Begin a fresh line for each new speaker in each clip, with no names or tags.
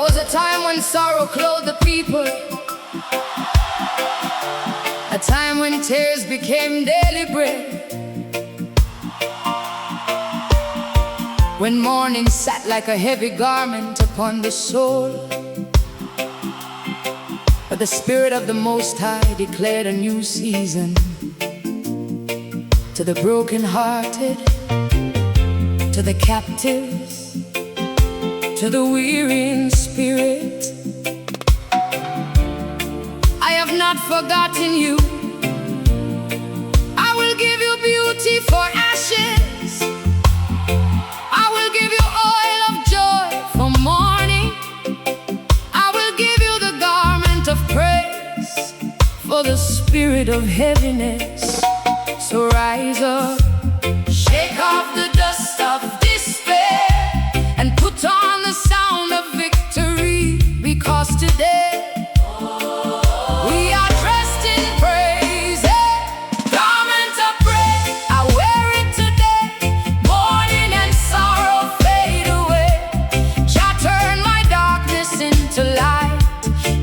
was a time when sorrow clothed the people, a time when tears became daily bread, when mourning sat like a heavy garment upon the soul. But the Spirit of the Most High declared a new season to the brokenhearted, to the captives, to the weary in spirit. I have not forgotten you. I will give you beauty for ashes. I will give you oil of joy for mourning. I will give you the garment of praise for the spirit of heaviness. So rise up, shake off the dust of despair, and put on the sound of victory, because today we are dressed in praise. Garment of praise, I wear it today. Mourning and sorrow fade away. Jah turn my darkness into light,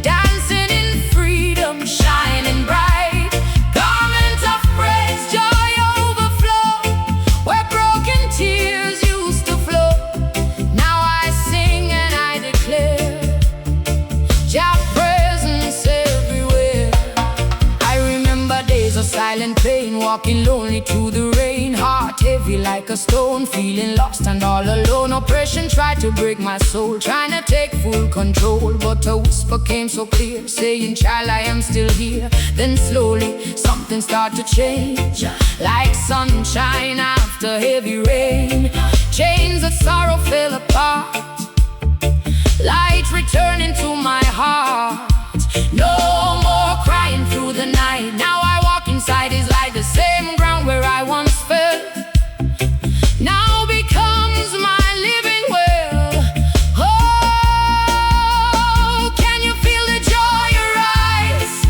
dancing in freedom, shining bright. Garment of praise, joy overflow, where broken tears used to flow. Now I sing and I declare Jah presence everywhere. I remember days of silent pain, walking lonely through the rain, heart heavy like a stone, feeling lost and all alone. Oppression tried to break my soul, trying to take full control, but a whisper came so clear, saying, child, I am still here. Then slowly something started to change, like sunshine after heavy rain. Chains of sorrow fell apart, light returning to my heart. No more crying through the night. Now I walk inside His light. The same ground where I once fell now becomes my living well. Oh, can you feel the joy arise?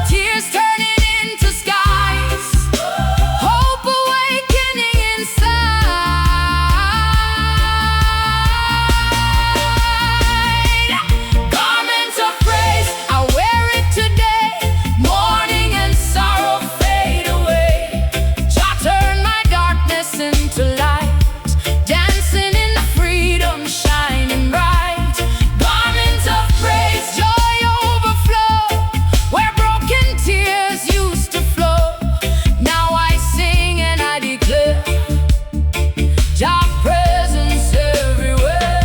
Tears turning into skies, hope awakening inside. Garments of praise, I wear it today. Mourning and sorrow fade away. Jah turn my darkness into light, dancing in freedom, shining bright. Garments of praise, joy overflow, where broken tears used to flow. Now I sing and I declare Jah presence everywhere.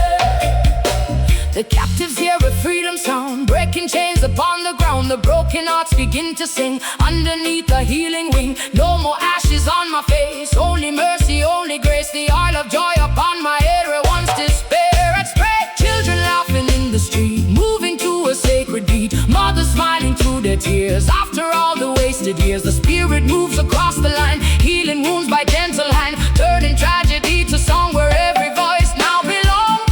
The captives hear a freedom sound, breaking chains upon the ground. The broken hearts begin to sing underneath the healing wing. No more ashes on my face, only mercy, only grace. The oil of joy upon my head where once despair had spread. Children laughing in the street, moving to a sacred beat. Mothers smiling through their tears after all the wasted years. The Spirit moves across the line, healing wounds by gentle hand, turning tragedy to song where every voice now belongs.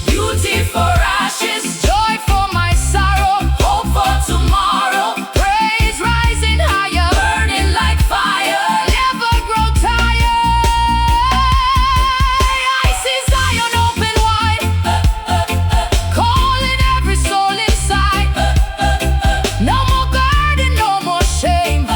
Beauty for ashes, joy for my sorrow, hope for tomorrow. Praise rising higher, burning like fire, never grow tired. I see Zion open wide, calling every soul inside. No more garden, no more shame.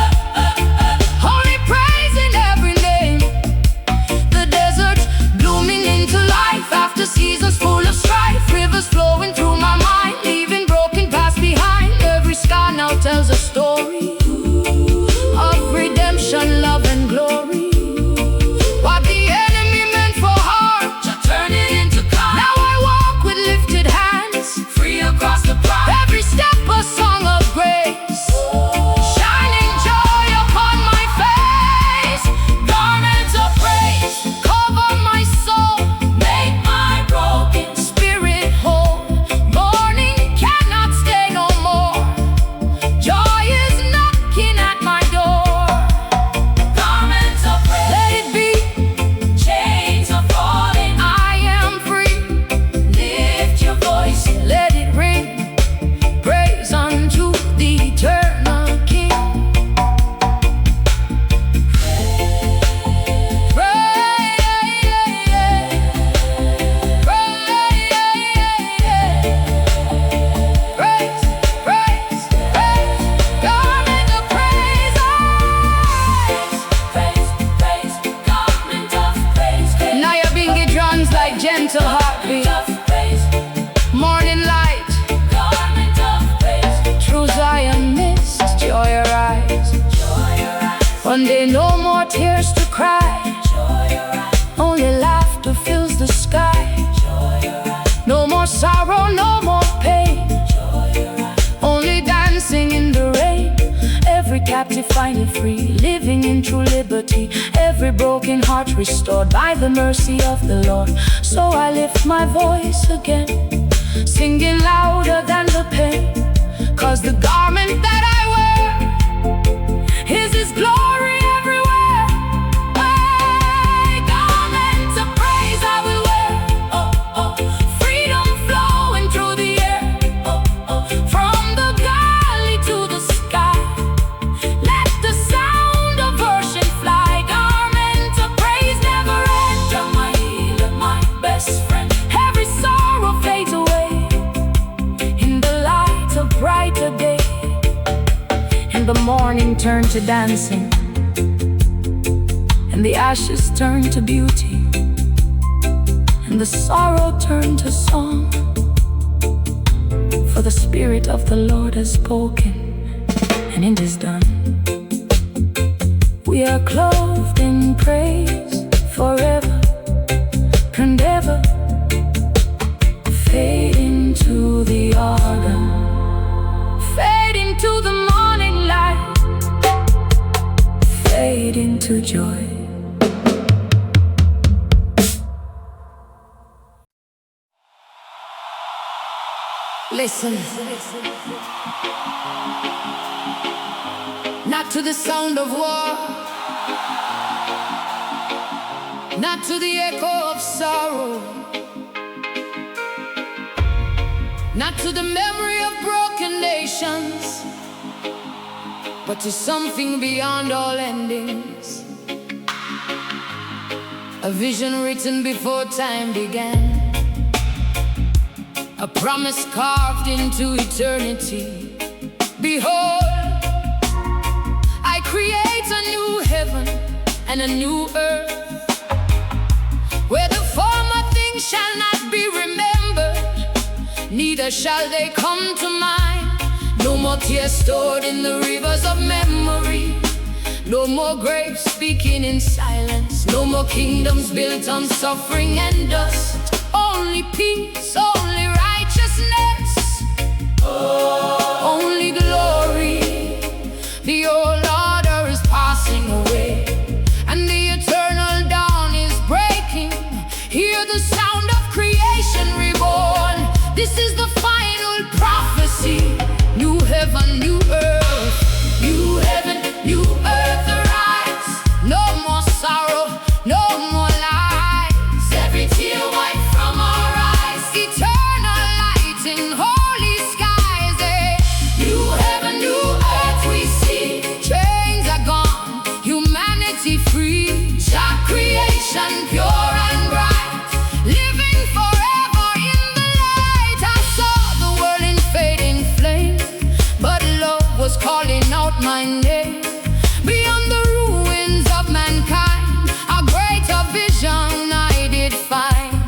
finally free, living in true liberty. Every broken heart restored by the mercy of the Lord. So I lift my voice again, singing louder than the pain. 'Cause the garment that I wear is His glory everywhere. My garment of praise I will wear. Oh, oh. Freedom flowing through the air. Oh, oh. From the valley to the sky, let the sound of worship fly. Garment of praise never end. You're my healer, my best friend. Every sorrow fades away in the light of brighter day. And the morning turned to dancing, and the ashes turned to beauty, and the sorrow turned to song. For the Spirit of the Lord has spoken, and it is done. We are clothed in praise forever and ever, fade into the autumn, fade into the morning light, fade into joy. Listen, not to the sound of war, not to the echo of sorrow, not to the memory of broken nations, but to something beyond all endings. A vision written before time began, a promise carved into eternity. Behold, I create a new heaven and a new earth, where the former things shall not be remembered, neither shall they come to mind. No more tears stored in the rivers of memory, no more graves speaking in silence, no more kingdoms built on suffering and dust. Only peace, only righteousness, only glory. The old order is passing away, and the eternal dawn is breaking. Hear the sound of creation reborn. This is the final prophecy. New heaven, new earth. New heaven, new earth arise. No more sorrow, no more lies. Every tear wiped from our eyes. Eternal light in holy skies. New heaven, new earth we see. Chains are gone, humanity free. Jah creation pure and bright, living forever in the light. I saw the world in fading flame, but love was calling out my name. Beyond the ruins of mankind, a greater vision I did find.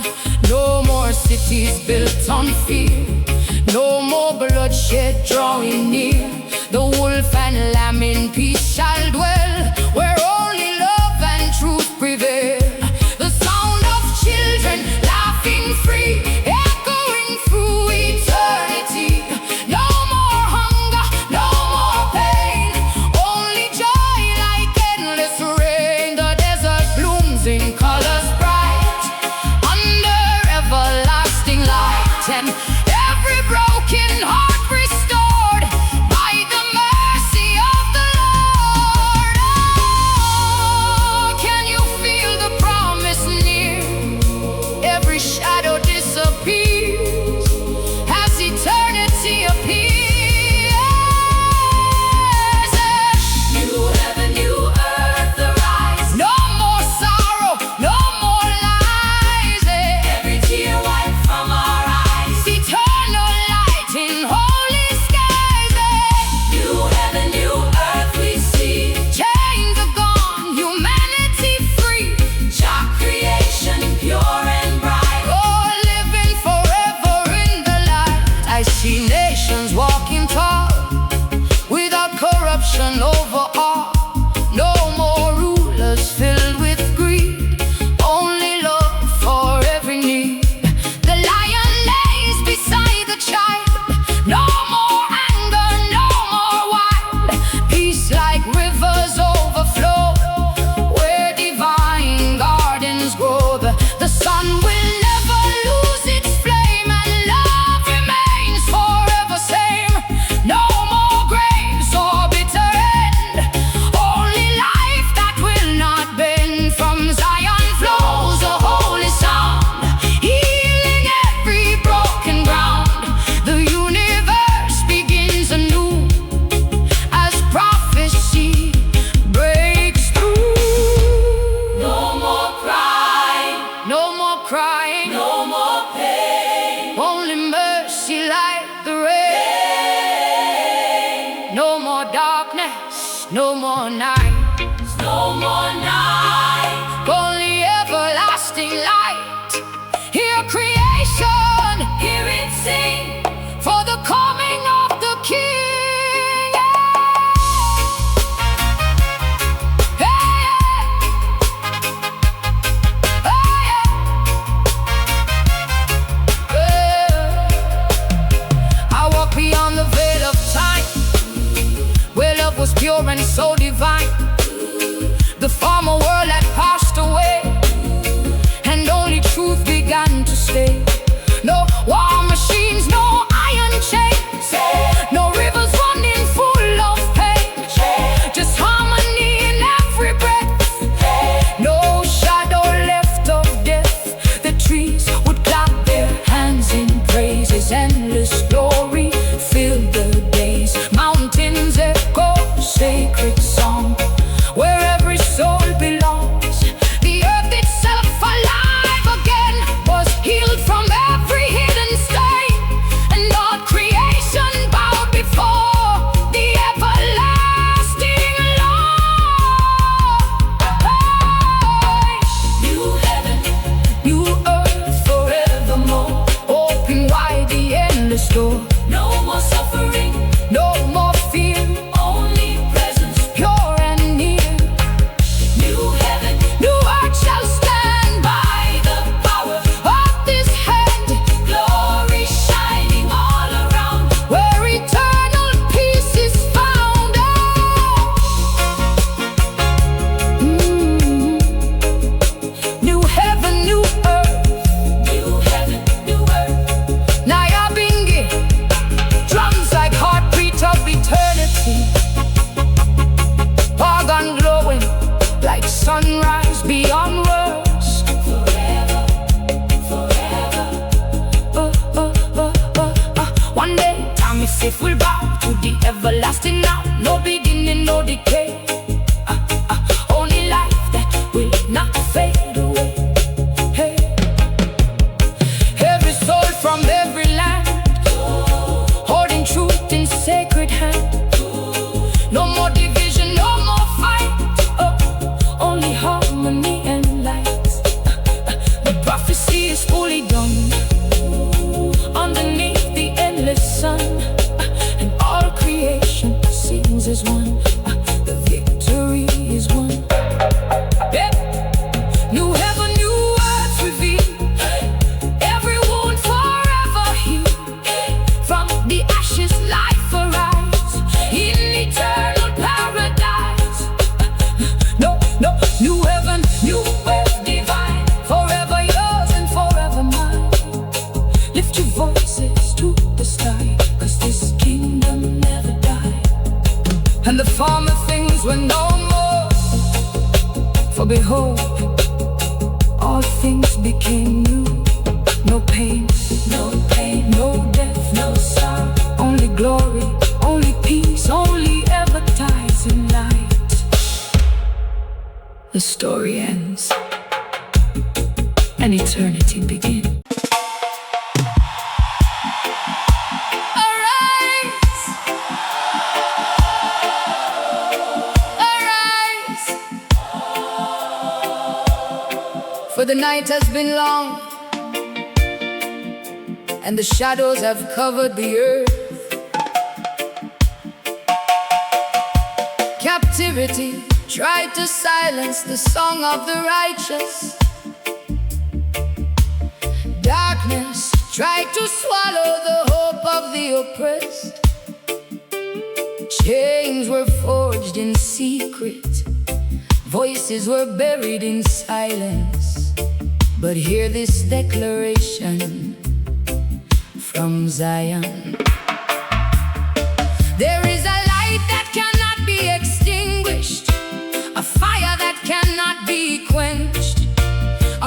No more cities built on fear, no more bloodshed drawing near. The wolf and lamb in peace shall dwell, where only love and truth prevail. The sound of children laughing free, echoing through eternity. No more hunger, no more pain, only joy like endless rain. The desert blooms in colors bright, under everlasting light, and every broken heart restored. everlasting light. Hear creation, hear it sing, for the coming of the King. I walk beyond the veil of time, where love was pure and so divine. The former world had passed away, and only truth began to stay. No war machines, no iron chains, no rivers running full of pain, just harmony in every breath, no shadow left of death. The trees would clap their hands in praises, endless glory filled the days. Mountains echo sacred song, where every soul belongs. The earth itself alive again was healed from every hidden stain, and all creation bowed before the everlasting law. New heaven, new earth forevermore, open wide the endless door. No more suffering, no more fear, only presence pure and near. New heaven, new earth shall stand by the power of this hand, glory shining all around, where eternal peace is found. New heaven, new earth, new heaven, new earth. Naya bingi, drums like heartbeat of eternity, organ glowing like sunrise beyond words. Forever, forever. One day, time is safe, we'll bow to the everlasting now. No beginning, no decay. Only life that will not fade away. Hey. Every soul from every land, holding truth in sacred hand. No more division, no more fight, only harmony and light. The prophecy is fully done, underneath the endless sun, and all creation sings as one. The victory is won. Yep. New heaven, new earth revealed, every wound forever healed. From the ashes life arise, in eternal paradise. No, no, new heaven, new earth divine, forever yours and forever mine. Lift your voices to the sky, 'cause this kingdom never died. And the former things were no more, for behold, all things became new. No pain, no death, no sorrow, only glory, only peace, only ever ties in light. The story ends, and eternity begins. Arise, arise, for the night has been long, and the shadows have covered the earth. Captivity tried to silence the song of the righteous. Darkness tried to swallow the hope of the oppressed. Chains were forged in secret, voices were buried in silence. But hear this declaration from Zion. There is a light that cannot be extinguished, a fire that cannot be quenched,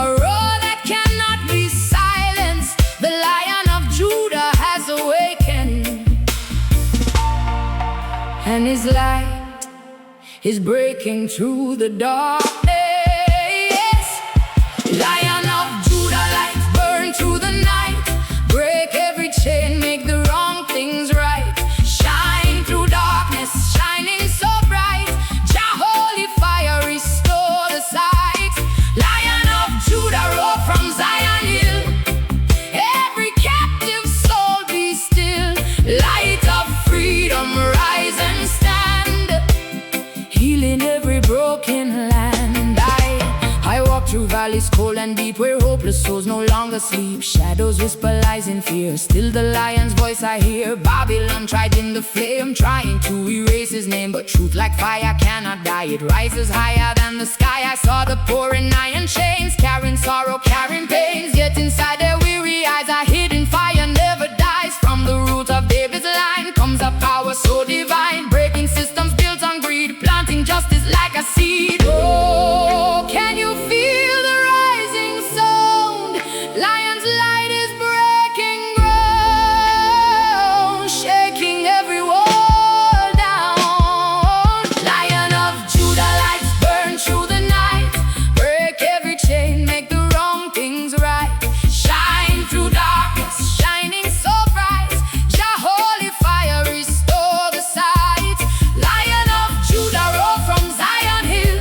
a roar that cannot be silenced. The Lion of Judah has awakened, and his light is breaking through the darkness. Lion of Judah, light burn through the night, break every chain, make the wrong things right. Shine through darkness, shining so bright. Jah holy fire, restore the sight. Lion of Judah, and deep, where hopeless souls no longer sleep. Shadows whisper lies in fear, still the lion's voice I hear. Babylon tried in the flame, trying to erase his name, but truth like fire cannot die. It rises higher than the sky. I saw the poor in iron chains, carrying sorrow, carrying pains, yet inside their weary eyes a hidden fire never dies. From the root of David's line comes a power so divine, breaking systems built on greed, planting justice like a seed. Oh, can you feel the rising sound? Lion's light is breaking ground, shaking every wall down. Lion of Judah, lights burn through the night, break every chain, make the wrong things right. Shine through darkness, shining so bright. Jah holy fire, restore the sight. Lion of Judah, roar from Zion hill,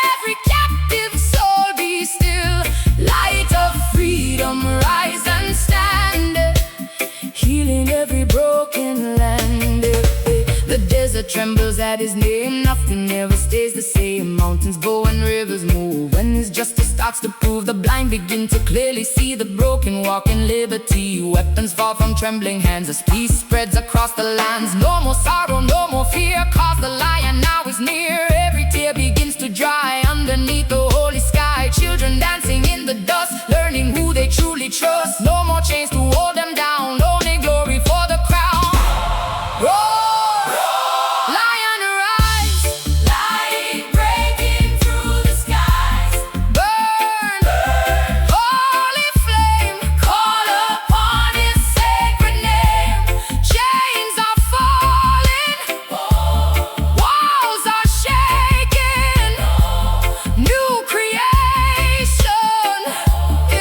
every captive soul be still. Light of freedom, rise and stand, healing every broken land. The desert trembles at his name, nothing ever stays the same. Mountains bow and rivers move when his justice starts to prove. The blind begin to clearly see, the broken walk in liberty. Weapons fall from trembling hands as peace spreads across the lands. No more sorrow, no more fear, cause the lion now is near. Every tear begins to dry underneath the holy sky. Children dancing in the dust, learning who they truly trust. No more chains to hold them down, only glory for the crown. Roar, lion arise, light breaking through the skies. Burn, holy flame, call upon his sacred name. Chains are falling, walls are shaking. New creation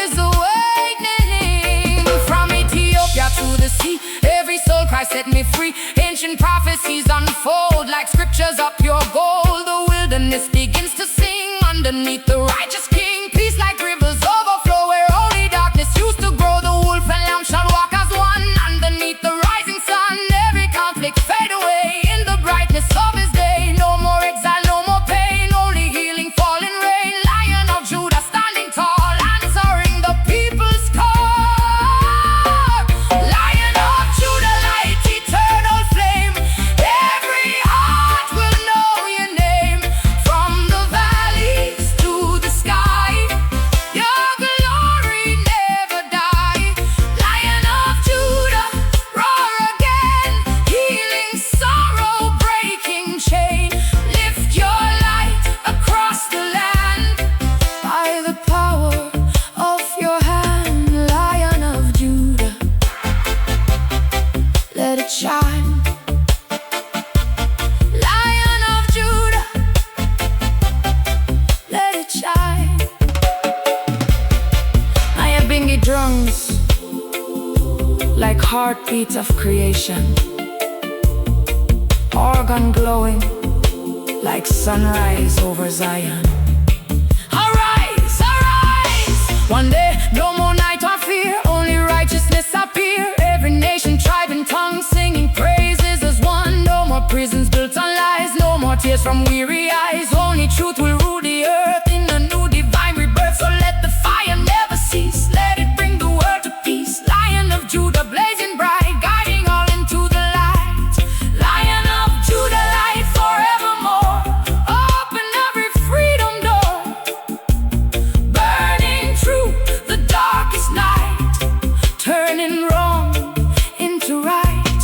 is awakening. From Ethiopia to the sea, every soul cry set me free. Ancient prophecies unfold like scriptures of pure gold. The wilderness begins to sing underneath the righteous king. Peace like rivers overflow where only darkness used to grow. The wolf and lamb shall walk as one underneath the rising sun. Every conflict fade away in the brightness of his day. No more exile, no more pain, only healing, falling rain. Lion of Judah standing tall, answering the people's call. Lion of Judah, light, eternal flame. Every heart will know your name. From the valleys to the sky, your glory never die. Lion of Judah, roar again, healing sorrow, breaking chain. Lift your light across the land by the power of your hand. Lion of Judah, let it shine. Lion of Judah, let it shine. Bingy drums like heartbeats of creation, organ glowing like sunrise over Zion. Arise, arise! One day, no more night or fear, only righteousness appear. Every nation, tribe and tongue singing praises as one. No more prisons built on lies, no more tears from weary eyes. Only truth will rule the earth in a new divine rebirth. So let the fire never cease, let it bring the world to peace. Lion of Judah, blazing bright, guiding all into the light. Lion of Judah, light forevermore. Open every freedom door, burning through the darkest night, turning wrong into right.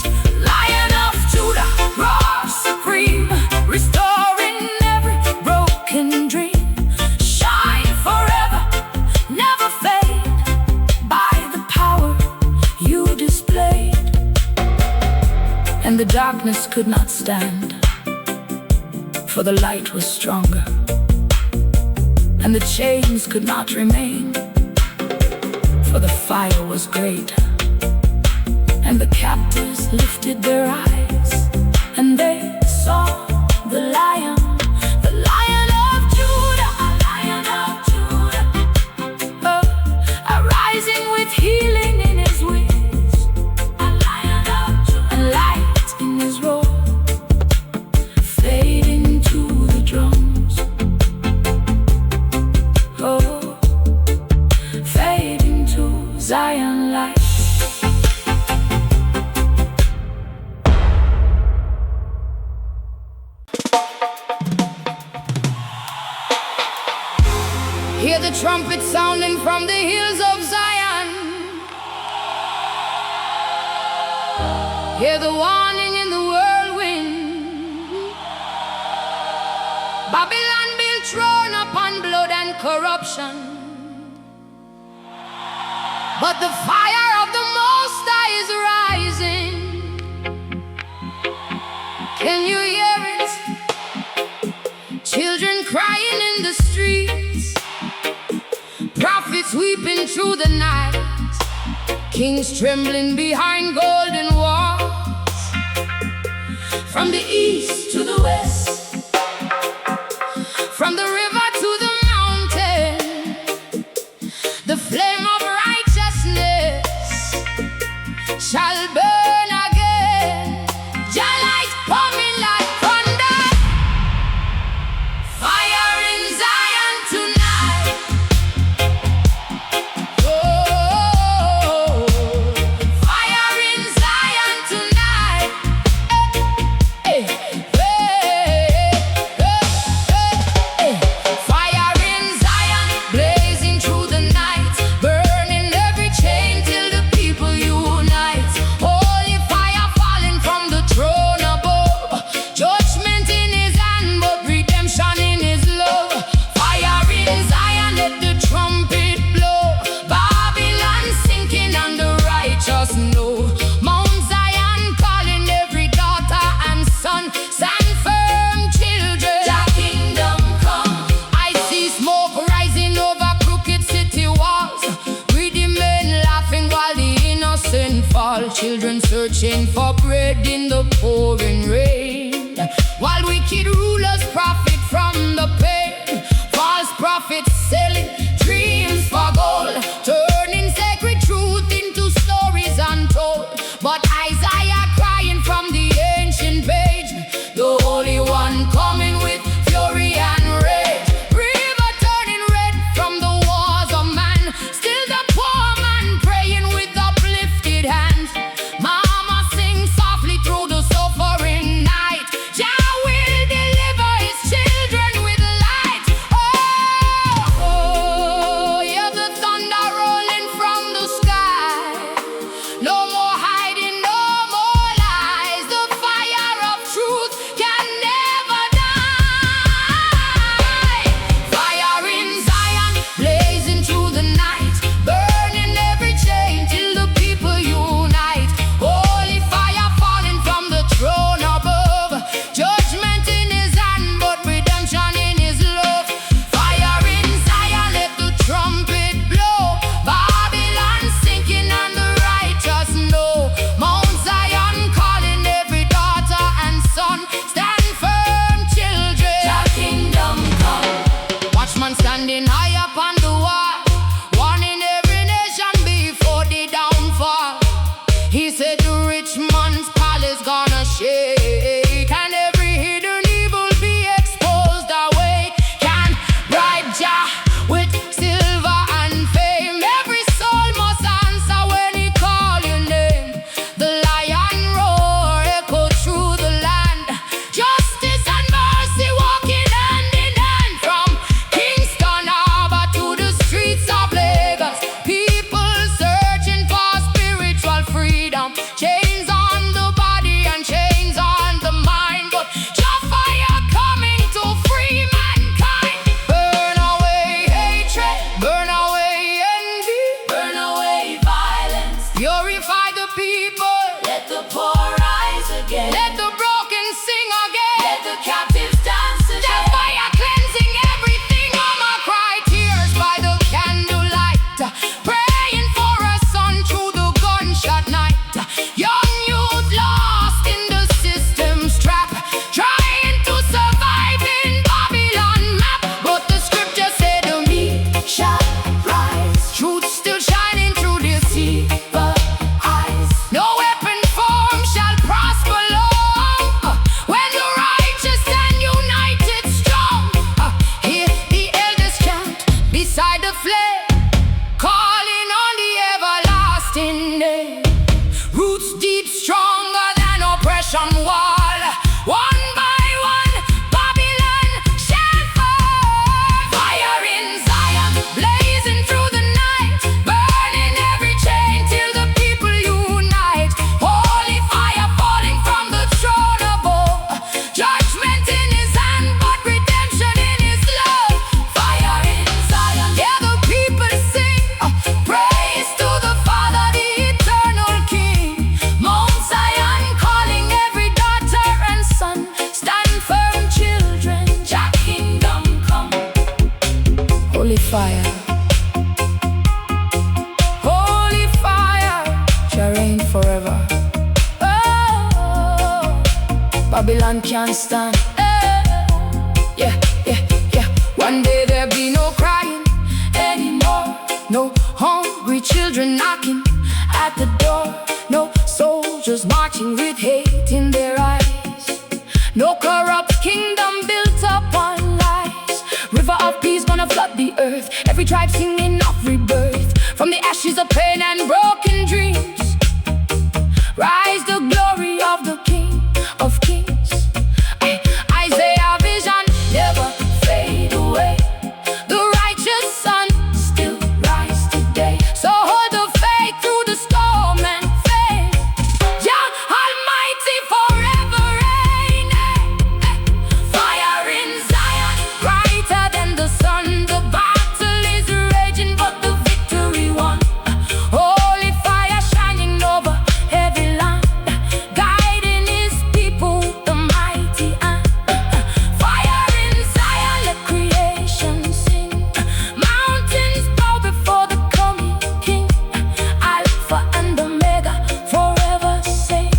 Lion of Judah, roar supreme, restoring every broken dream. Shine forever, never fade, by the power you displayed. And the darkness could not stand, for the light was stronger. And the chains could not remain, for the fire was great. And the captives lifted their eyes, and they saw the lion of Judah, lion of Judah, arising with healing in his wings, a lion of Judah, and light in his roar, fading to the drums. Oh, Zion light. Hear the trumpet sounding from the hills of Zion. Hear the warning in the whirlwind. Babylon built throne upon blood and corruption, but the fire of the Most High is rising. Can you hear it? Children crying in the streets, prophets weeping through the night, kings trembling behind golden walls. From the east to the west, from the river to the mountain, the flame of righteousness shall burn again. Jah light coming like thunder, fire in Zion tonight. Oh, fire in Zion tonight. Hey, hey, hey, hey, hey. Fire in Zion, blazing through the night, burning every chain till the people unite. Holy fire falling from the throne above, judgment in his hand, but redemption in his love. Fire in Zion, let the trumpet blow. Babylon sinking and the righteous know. Mount Zion calling every daughter and son. Stand firm, children, the kingdom come. I see smoke rising over crooked city walls, greedy men laughing while the innocent fall. Children searching for bread in the pouring rain, while wicked rulers profit from the pain. False prophets selling dreams for gold, turning sacred truth into stories untold. But Isaiah crying from the ancient page, the Holy One coming with fury and rage. River turning red from the wars of man, still the poor man praying with uplifted hands. Mama sing softly through the suffering night, Jah will deliver. Babylon can't stand. Yeah, yeah, yeah. One day there'll be no crying anymore, no hungry children knocking at the door, no soldiers marching with hate in their eyes, no corrupt kingdom built up on lies. River of peace gonna flood the earth, every tribe singing of rebirth. From the ashes of pain and broken dreams, rise the glory of the King of Kings. Isaiah vision never fade away, the righteous sun still rise today. So hold the faith through the storm and faith. Jah Almighty forever reign. Fire in Zion, brighter than the sun. The battle is raging, but the victory won. Holy fire shining over every land, guiding his people, the mighty hand. Fire in Zion, let creation sing. Mountains bow before the coming King. Alpha and Omega forever sing.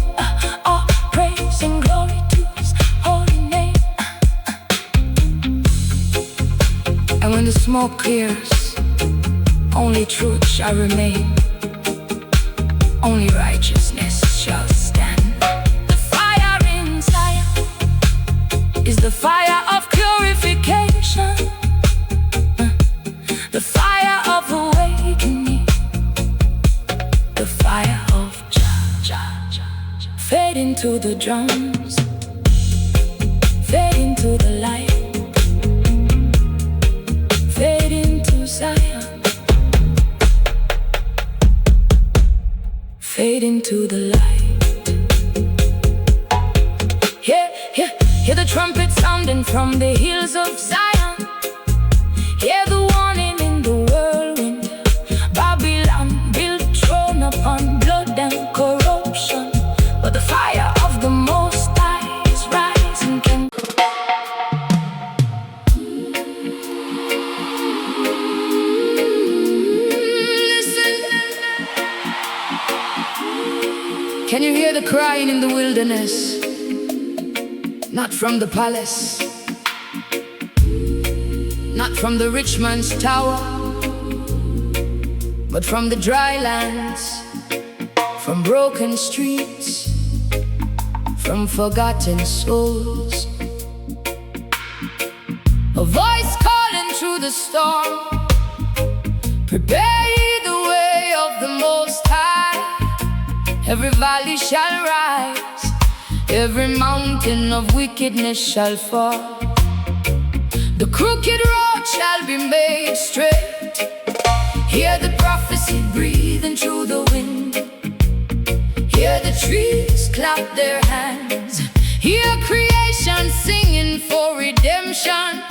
All praise and glory to his holy name. And when the smoke clears, only truth shall remain, only righteousness shall stand. The fire in Zion is the fire of purification, the fire of awakening, the fire of Jah. Fade into the drums, fade into the light, fade into Zion, fade into the light. Hear the trumpet sounding from the hills of Zion. Hear the warning in the whirlwind. Babylon built throne upon blood and corruption, but the fire of the Most High is rising. Can you hear the crying in the wilderness? Not from the palace, not from the rich man's tower, but from the dry lands, from broken streets, from forgotten souls. A voice calling through the storm, prepare ye the way of the Most High. Every valley shall rise, every mountain of wickedness shall fall. The crooked road shall be made straight. Hear the prophecy breathing through the wind. Hear the trees clap their hands. Hear creation singing for redemption.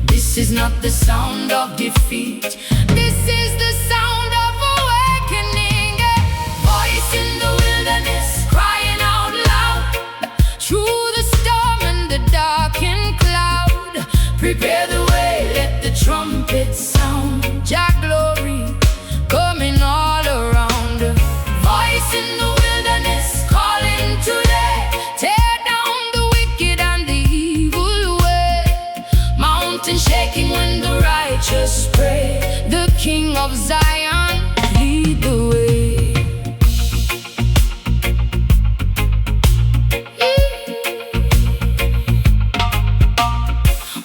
This is not the sound of defeat, this is the sound of awakening. Voice in the wilderness crying out loud, through the storm and the darkened cloud. Prepare the way, let the trumpet sound. Jah glory coming all around. Voice in the wilderness calling today. Tear down the wicked and the evil way. Mountain shaking when the righteous pray. The King of Zion lead the way.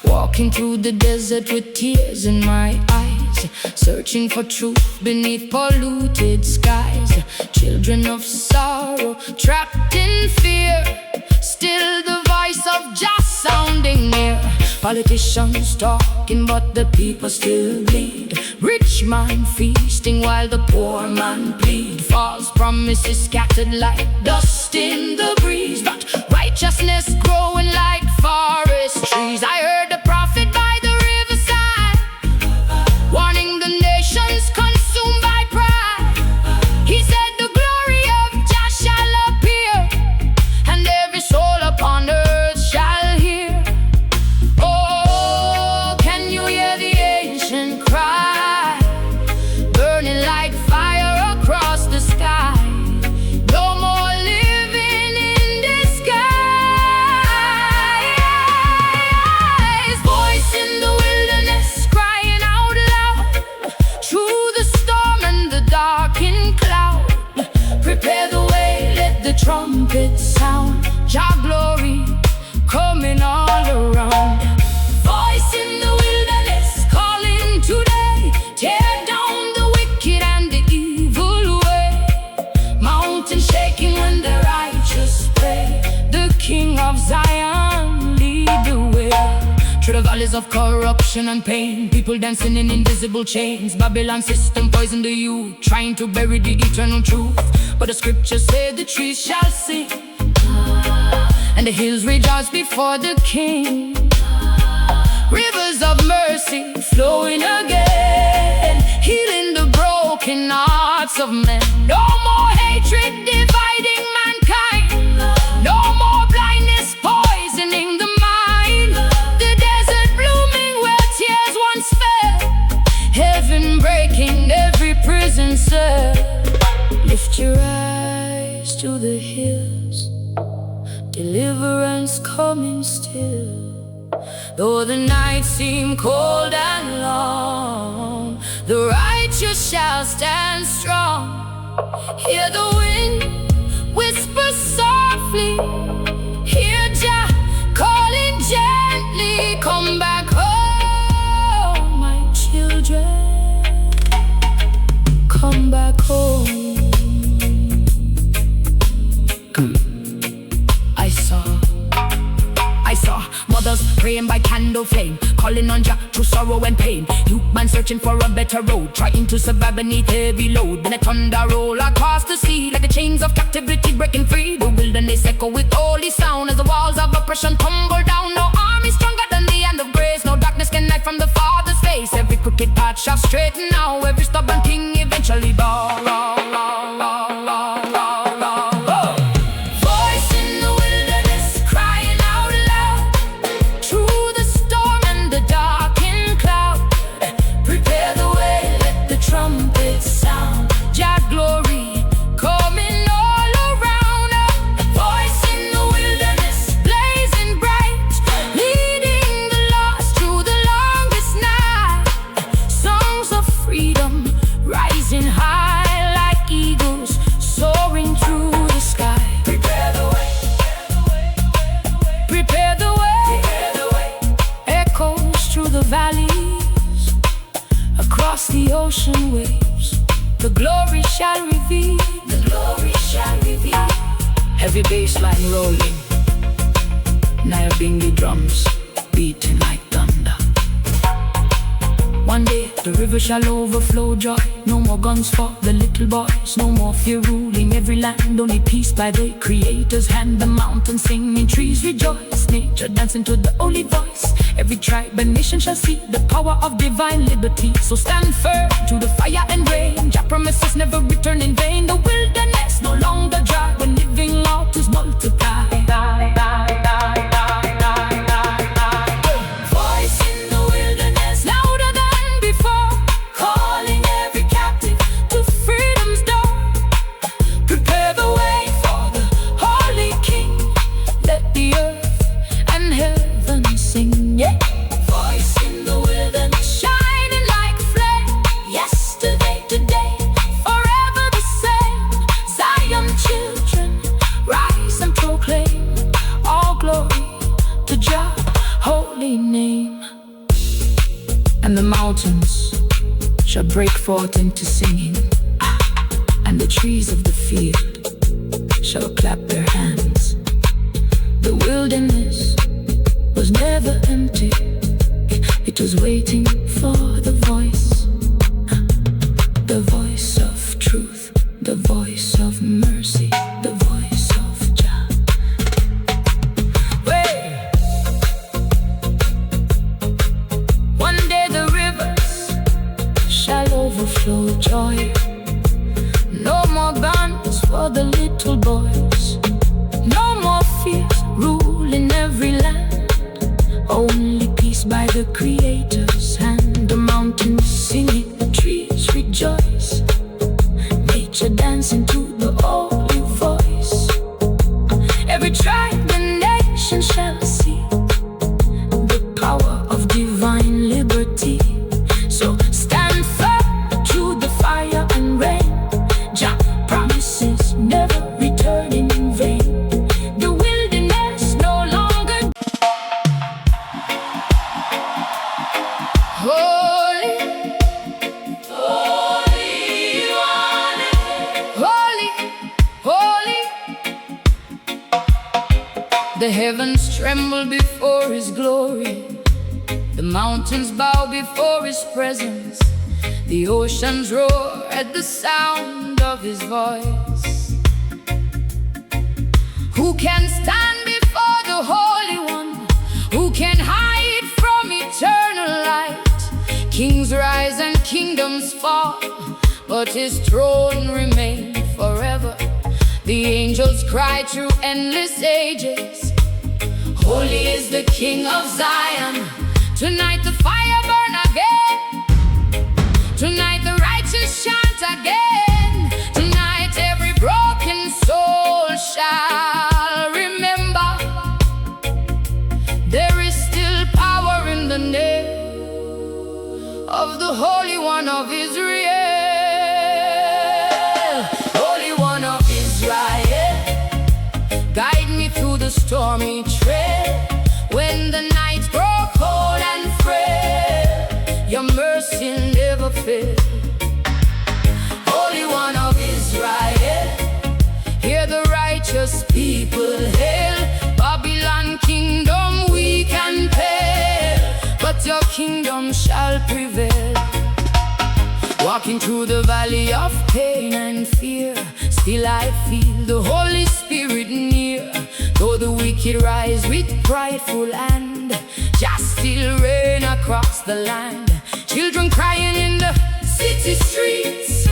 Walking through the desert with tears in my eyes, searching for truth beneath polluted skies. Children of sorrow, trapped in fear, still the voice of Jah sounding near. Politicians talking but the people still bleed. Rich man feasting while the poor man bleed. False promises scattered like dust in the breeze, but righteousness growing like forest trees. I heard the prophet by the riverside, warning the nations consumed by pride. He said the glory of Jah shall appear, and every soul upon earth shall hear. Oh, can you hear the ancient cry, burning like fire across the sky? No more living in disguise. trumpet sound, Jah glory coming all around. Voice in the wilderness calling today, tear down the wicked and the evil way. Mountain shaking when the righteous pray. The King of Zion lead the way. Through the valleys of corruption and pain, people dancing in invisible chains. Babylon system poison the youth, trying to bury the eternal truth. But the scriptures say the trees shall sing, and the hills rejoice before the King. Rivers of mercy flowing again, healing the broken hearts of men. No more hatred dividing mankind, no more blindness poisoning the mind. The desert blooming where tears once fell, heaven breaking every prison cell. Lift your eyes to the hills, deliverance coming still. Though the nights seem cold and long, the righteous shall stand strong. Hear the wind whisper softly, hear Jah calling gently. Come back home, my children, come back home. I saw mothers praying by candle flame, calling on Jah through sorrow and pain. Youth man searching for a better road, trying to survive beneath heavy load. Then a thunder roll across the sea, like the chains of captivity breaking free. The wilderness echo with holy sound as the walls of oppression tumble down. No army stronger than the hand of grace, no darkness can hide from the Father's face. Every crooked path shall straighten now, every stubborn king eventually bow. Trumpet sound, Jah glory coming all around. A voice in the wilderness blazing bright, leading the lost through the longest night. Songs of freedom rising high like eagles soaring through the sky. Prepare the way, prepare the way, prepare the way. Echoes through the valleys, across the ocean waves, the glory shall reveal, the glory shall reveal. Heavy bass line rolling, Nyabingi drums beating like thunder. One day the river shall overflow joy, no more guns for the little boys, no more fear ruling every land, only peace by the Creator's hand. The mountains singing, trees rejoice, nature dancing to the holy voice. Every tribe and nation shall see the power of divine liberty. So stand firm to the fire and rain, Jah promises never return in vain. The wilderness no longer dry when living waters multiply. Voice in the wilderness louder than before, calling every captive to freedom's door. Prepare the way for the holy King, let the earth and heaven sing. Yeah. Voice in the wilderness shining like flame, yesterday, today, forever the same. Zion children rise and proclaim all glory to Jah holy name. And the mountains shall break forth into singing, and the trees of the field shall clap their hands. The wilderness was never empty, it was waiting for the voice of truth, the voice of mercy, the voice of Jah. Wait. One day the rivers shall overflow joy, no more guns for the little boys, no more fears ruling every land, only peace by the Creator's hand. The mountains singing, the trees rejoice, nature dancing to the holy voice. Every tribe and nation shall see the power of divine liberty. So stand firm through the fire and rain, Jah promises never return in vain. The heavens tremble before His glory. The mountains bow before His presence. The oceans roar at the sound of His voice. Who can stand before the Holy One? Who can hide from eternal light? Kings rise and kingdoms fall, but His throne remains forever. The angels cry through endless ages, holy is the King of Zion. Tonight the fire burn again. Tonight the righteous chant again. Tonight every broken soul shall remember there is still power in the name of the Holy One of Israel. Holy One of Israel, guide me through the stormy trail. When the nights grow cold and frail, your mercy never fails. Holy One of Israel, hear the righteous people hail. Babylon kingdom weak and pale, but your kingdom shall prevail. Walking through the valley of pain and fear, still I feel the Holy Spirit near. Though the wicked rise with prideful hand, just still reign across the land. Children crying in the city streets,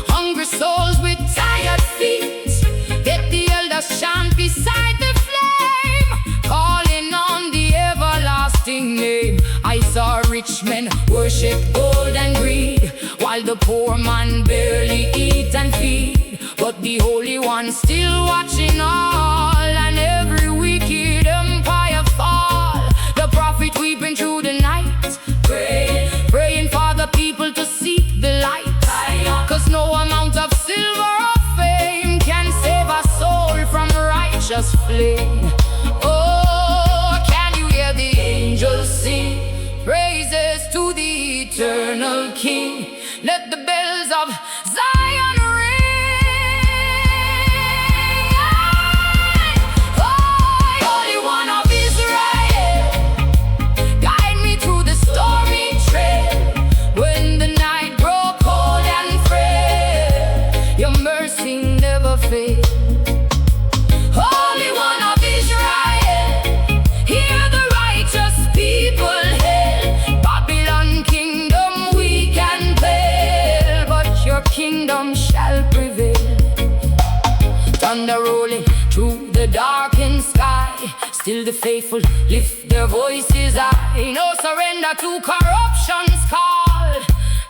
hungry souls with tired feet. Get the elders chant beside the flame, calling on the everlasting name. I saw rich men worship gold and greed, while the poor man barely eat and feed. But the Holy One still watching all, and every wicked empire fall. The prophet weeping through the night, praying for the people to seek the light. Cause no amount of silver or fame can save a soul from righteous flame. Oh, can you hear the angels sing praises to the eternal King? Let the bells of Zion ring. Holy One of Israel, guide me through the stormy trail. When the night grows cold and frail, your mercy never fails. Holy One of Israel, hear the righteous people hail. Babylon kingdom weak and pale, but your kingdom shall prevail. Thunder rolling through the darkened sky, still the faithful lift their voices high. No surrender to corruption's call,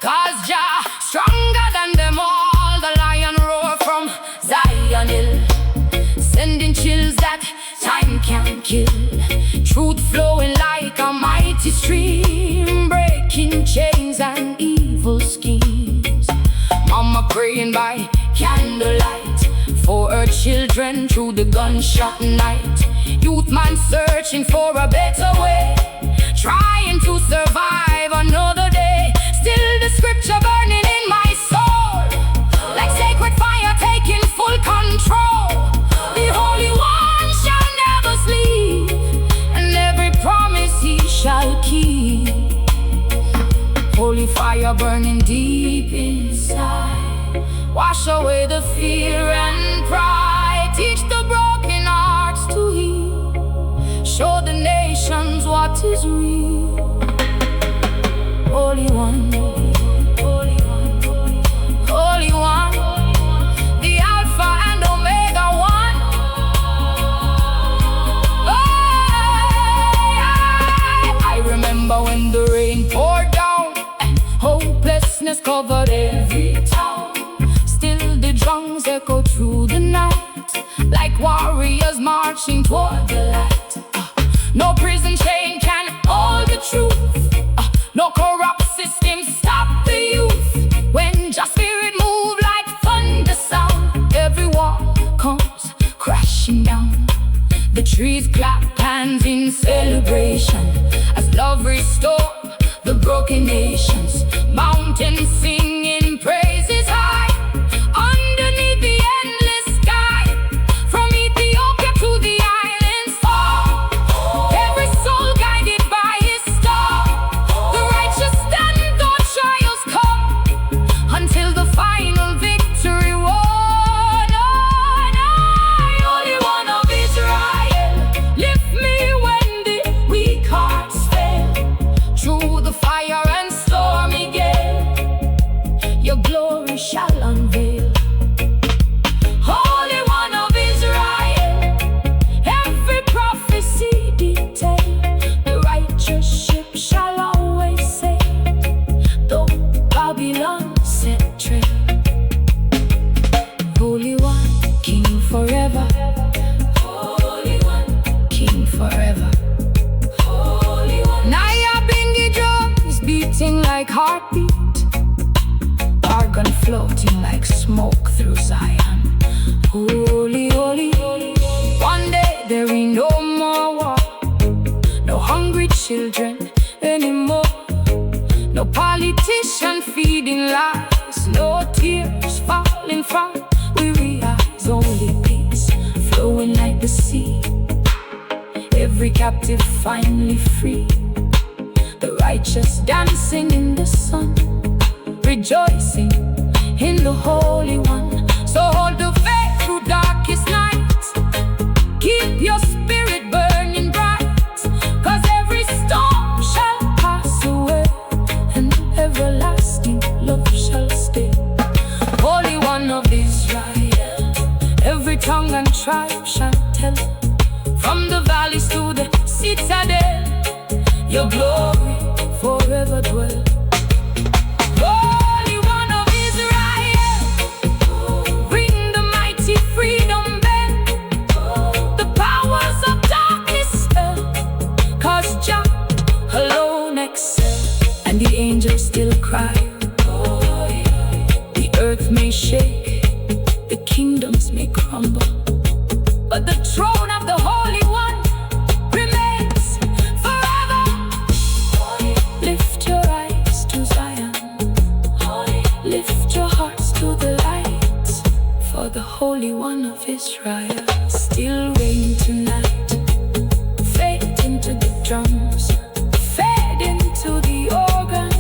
cause Jah stronger than them all. The lion roar from Zion Hill, sending chills that time can't kill. Truth flowing like a mighty stream, breaking chains and evil schemes. Mama praying by candlelight for her children through the gunshot night. Youth man searching for a better way, trying to survive another day. Still the scripture burning in my soul, like sacred fire taking full control. The Holy One shall never sleep, and every promise He shall keep. Holy fire burning deep inside, wash away the fear and pride. Teach the broken hearts to heal, show the nations what is real. Holy One, Holy One, Holy One, the Alpha and Omega One. I remember when the rain poured down, hopelessness covered every town. Still the drums echo through the night, like warriors marching toward the light. No prison chain can hold the truth, no corrupt system stop the youth. When Jah spirit move like thunder sound, every wall comes crashing down. The trees clap hands in celebration as love restore the broken nations. Mountains singing praises high underneath the endless sky. From Ethiopia to the islands floating like smoke through Zion. Holy, holy, holy. One day there ain't no more war, no hungry children anymore, no politician feeding lies, no tears falling from weary eyes. Only peace flowing like the sea, every captive finally free, the righteous dancing in the sun, rejoicing in the Holy One. So hold the faith through darkest nights, keep your spirit burning bright, 'cause every storm shall pass away, and everlasting love shall stay. Holy One of Israel, every tongue and tribe shall tell, from the valleys to the citadel, your glory forever dwell. Holy One of Israel, ring the mighty freedom bell, the powers of darkness fell, 'cause Jah alone excel. And the angels still cry, the earth may shake, the kingdoms may crumble, but the throne of the Holy One remains forever. Lift your eyes to Zion, lift your hearts to the light, for the Holy One of Israel still reign tonight. Fade into the drums, fade into the organ,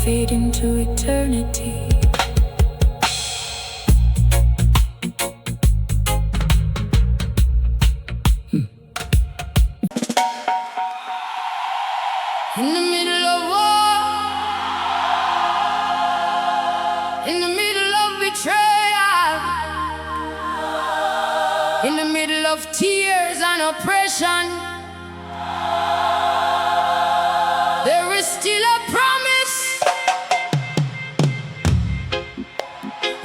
fade into eternity. In the middle of war, in the middle of betrayal, in the middle of tears and oppression, there is still a promise.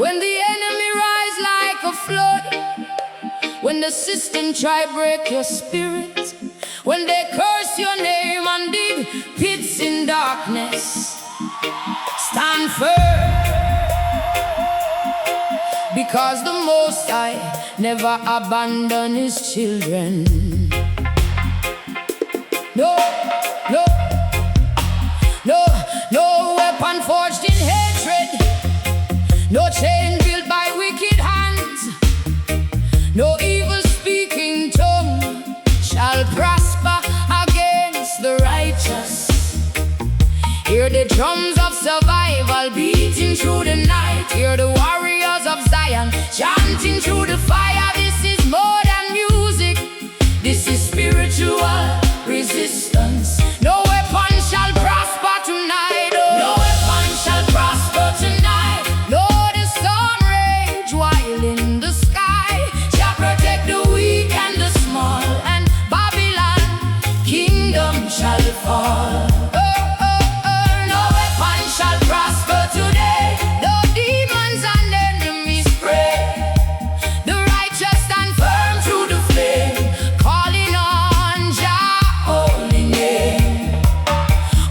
When the enemy rise like a flood, when the system try break your spirit, when they curse your name and dig pits in darkness, stand firm, because the Most High never abandon His children. No, no, no, no weapon forged in hatred, no chain built by wicked hands, no evil speaking tongue shall prosper against the righteous. Hear the drums of survival beating through the night, hear the warriors of Zion chanting through the fire. This is more than music, this is spiritual resistance. No weapon shall prosper tonight, oh. No weapon shall prosper tonight. Lord, the storm rage while in the sky shall protect the weak and the small, and Babylon kingdom shall fall. No weapon shall prosper today, though demons and enemies pray. The righteous stand firm through the flame, calling on Jah holy name.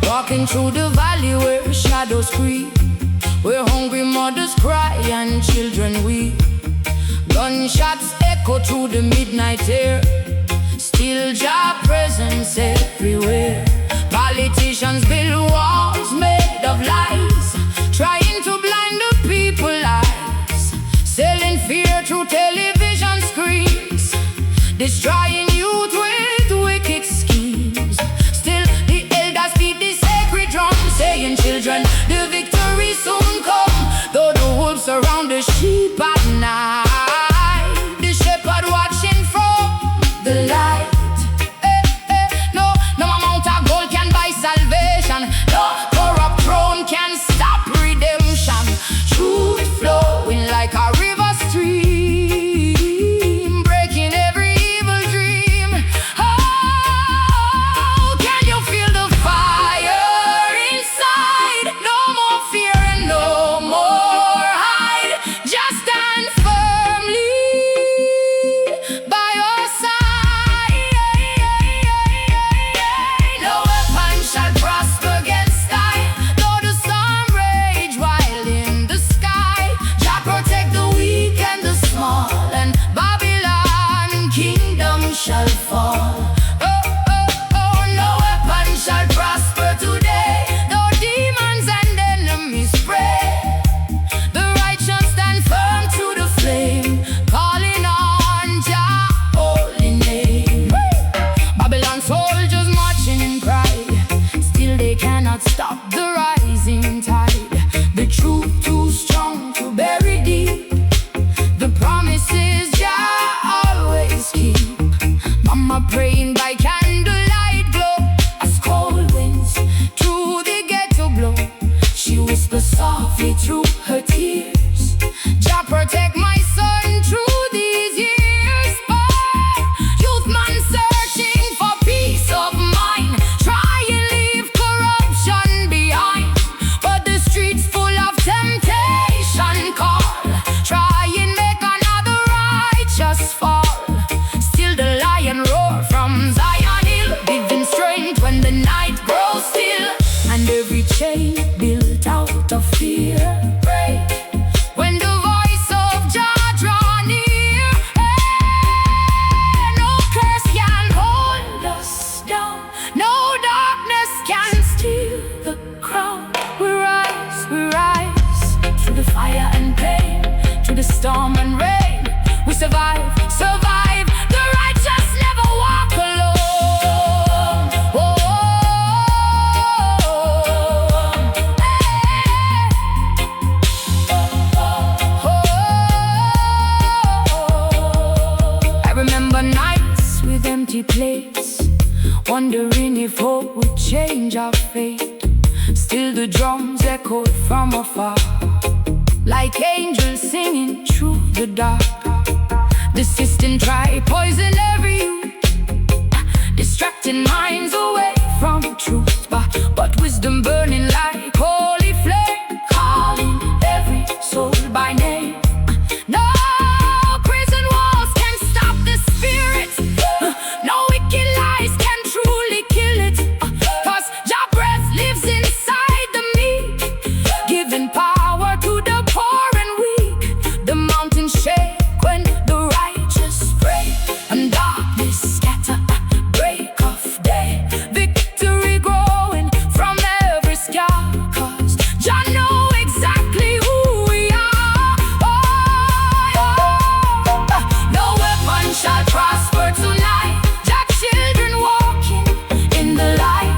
Walking through the valley where shadows creep, where hungry mothers cry and children weep. Gunshots echo through the midnight air, still Jah presence everywhere. Politicians build walls made of lies, trying to blind the people's eyes, selling fear through television screens, destroying youth with wicked schemes. Still the elders beat the sacred drum, saying, children, the victory soon come. Though the wolves surround the sheep at night, the shepherd watching from the light. No amount of gold can buy salvation, no corrupt throne can stop redemption. Truth flowing like a river stream, breaking every evil dream. Oh, can you feel the fire inside? No more fear and no more hide, just stand storm and rain. We survive, survive. The righteous never walk alone. Oh, I remember nights with empty plates, wondering if hope would change our fate. Still the drums echoed from afar, like angels singing through the dark. The system tried poison every youth, distracting minds away from truth. But wisdom burning like holy flame, calling every soul by name. No prison walls can stop the spirit. No wicked lies can truly kill it. 'Cause Jah breath lives inside the meek, giving power to the poor and weak. The mountains shake when the righteous pray, and darkness scatter at break of day. Victory growing from every scar, 'cause Jah know exactly who we are. No weapon shall prosper tonight. Jah children walking in the light.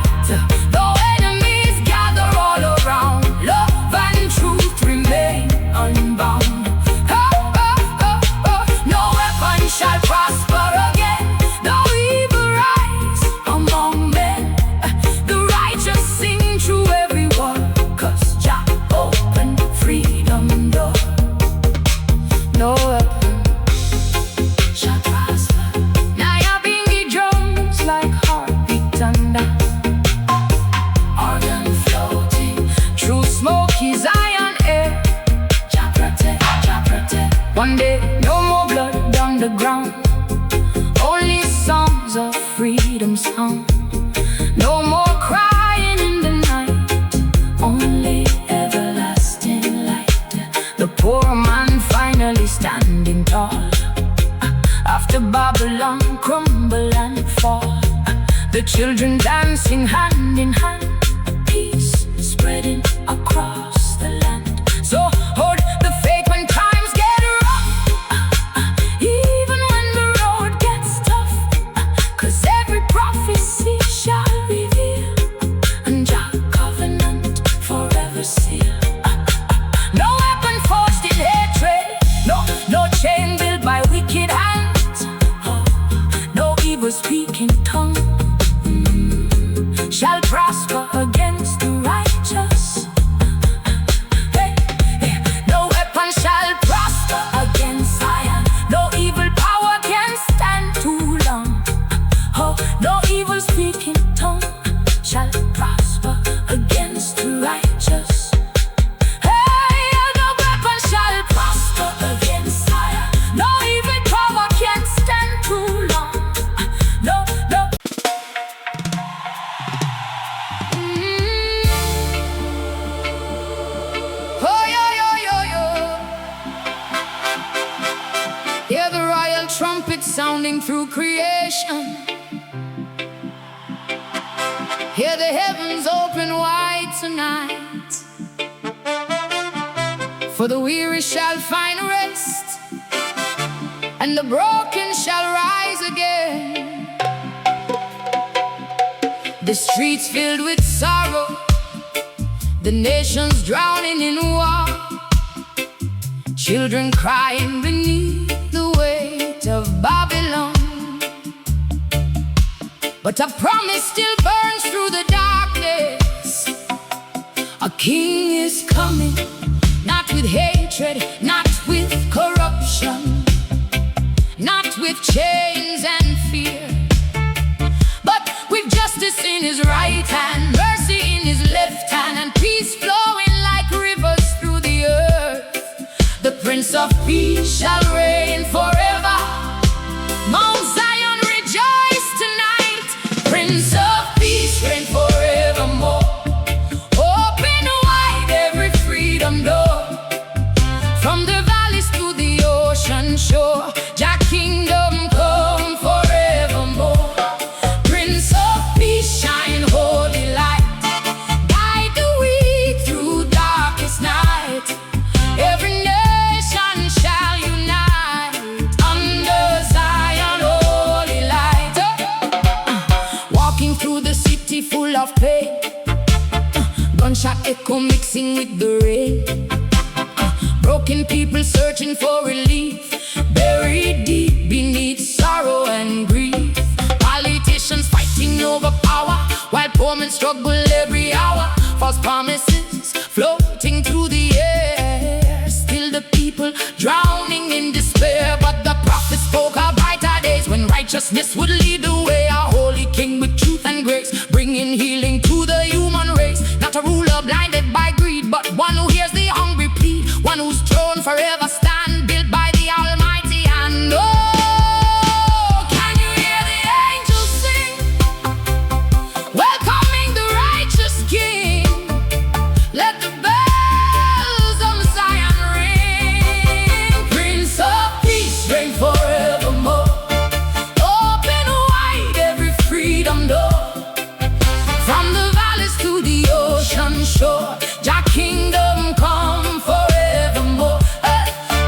Though enemies gather all around, love and truth remain unbound. No weapon shall prosper again. Though evil rise among men, the righteous sing through every war, 'cause Jah opened freedom door. No weapon shall prosper. Now ya bingy drums like heartbeat thunder, organ floating through smoky Zion air. Jah protect, Jah protect. One day, no more blood on the ground, only songs of freedom sound. No more crying in the night, only everlasting light. The poor man finally standing tall, after Babylon crumble and fall. The children dancing hand in hand, peace spreading across the land. So hold the faith when times get rough, even when the road gets tough. 'Cause every prophecy shall reveal, and Jah covenant forever seal. No weapon forged in hatred, no chain built by wicked hands. No evil speaking tongue shall prosper against the righteous. Hey, hey. No weapon shall prosper against Zion. No evil power can stand too long. Oh, no evil speaking tongue shall prosper against the righteous. Hey, no weapon shall prosper against Zion. No evil power can stand too long. No, no. Oh, yo, yo, yo, yo. Hear the royal trumpet sounding through creation. Hear the heavens open wide tonight. For the weary shall find rest, and the broken shall rise again. The streets filled with sorrow, the nations drowning in war. Children crying beneath the weight of Babylon. But a promise still burns through the darkness. A king is coming, not with hatred, not with corruption, not with chains and fear, but with justice in his right hand, mercy in his left hand, and peace flowing like rivers through the earth. The Prince of Peace shall reign forever. Mount Zion rejoice tonight. Prince of Peace reign forevermore. Open wide every freedom door, from the valleys to the ocean shore. Jah kingdom come forevermore. Prince of Peace shine holy light, guide the weak through darkest night. Every nation shall echo mixing with the rain. Broken people searching for relief, buried deep beneath sorrow and grief. Politicians fighting over power, while poor men struggle every hour. False promises floating through the air, still the people drowning in despair. But the prophet spoke of brighter days when righteousness would lead the way. Our holy king with truth and grace, bringing healing to the human race. Not a ruler blinded by greed, but one who hears the hungry plead, one whose throne forever stand, built by the Almighty hand. Oh, can you hear the angels sing, welcoming the righteous King? Let the bells of Zion ring. Prince of Peace, reign forevermore. Open wide every freedom door, from the valleys to the ocean shore. Jah kingdom come forevermore.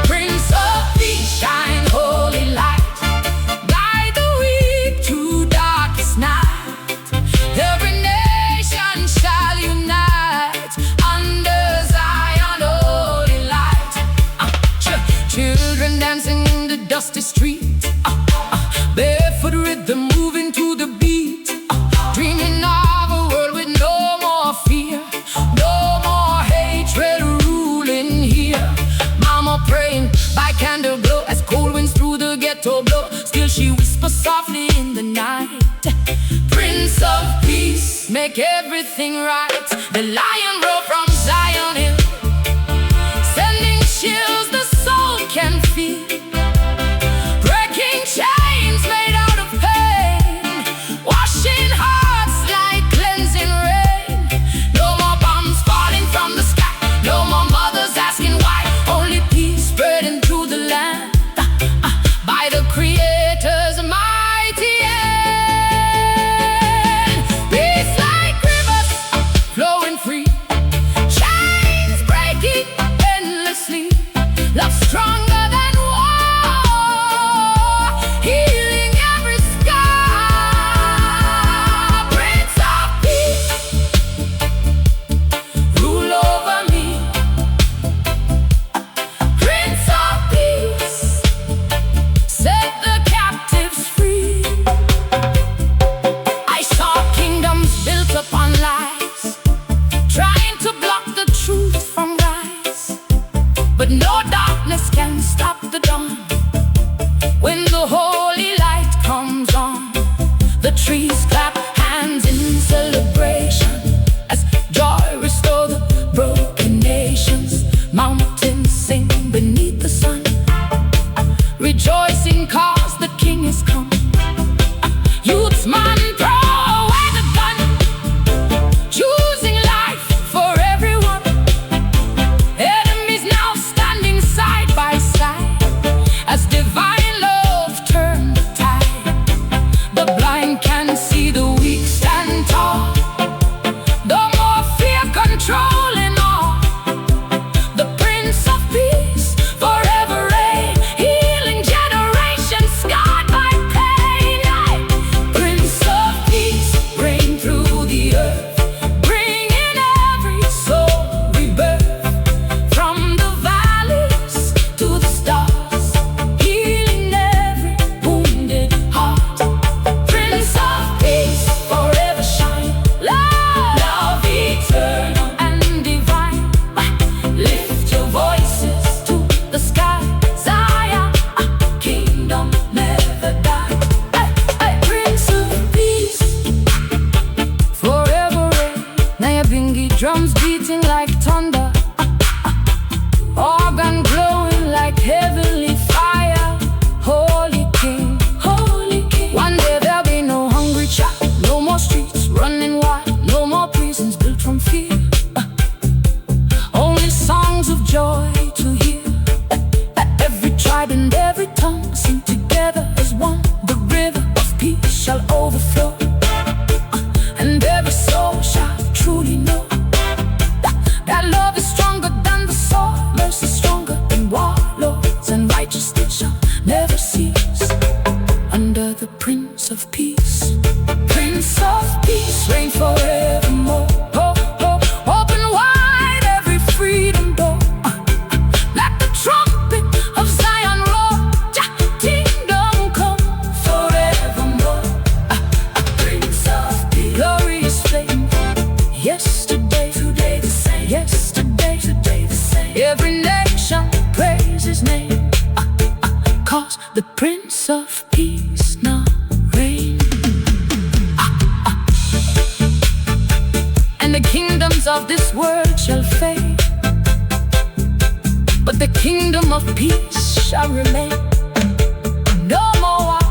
Prince of Peace, shine holy light, guide the weak through darkest night. Every nation shall unite under Zion holy light. Children dancing in the dusty street, barefoot rhythm moving to the beat, dreaming of a world with no more fear, no more hatred ruling here. Mama praying by candle glow as cold winds through the ghetto blow. Still she whispers softly in the night, Prince of Peace, make everything right. The lion roar from Zion Hill, sending chills the soul can feel, breaking chains made out of pain, washing hearts like cleansing rain. No more bombs falling from the sky, no more mothers asking why. Only peace spreading through the land, by the Creator's mighty hand. Peace like rivers flowing free, chains breaking endlessly. Love stronger than war, healing every scar. Prince of Peace, rule over me. Prince of Peace, set the captives free. I saw kingdoms built upon lies, trying to block the truth from rise. But no darkness can stop the dawn. When the holy light comes on, the trees clap hands in celebration, as joy restores the broken nations. Mountains sing beneath the sun, rejoicing cause the king is come. Youthman, throw away the gun, choosing life for everyone. Enemies now standing side by side, as divine love turns the tide. The blind can see, his name, 'cause the Prince of Peace now reigns. And the kingdoms of this world shall fade, but the kingdom of peace shall remain. No more war,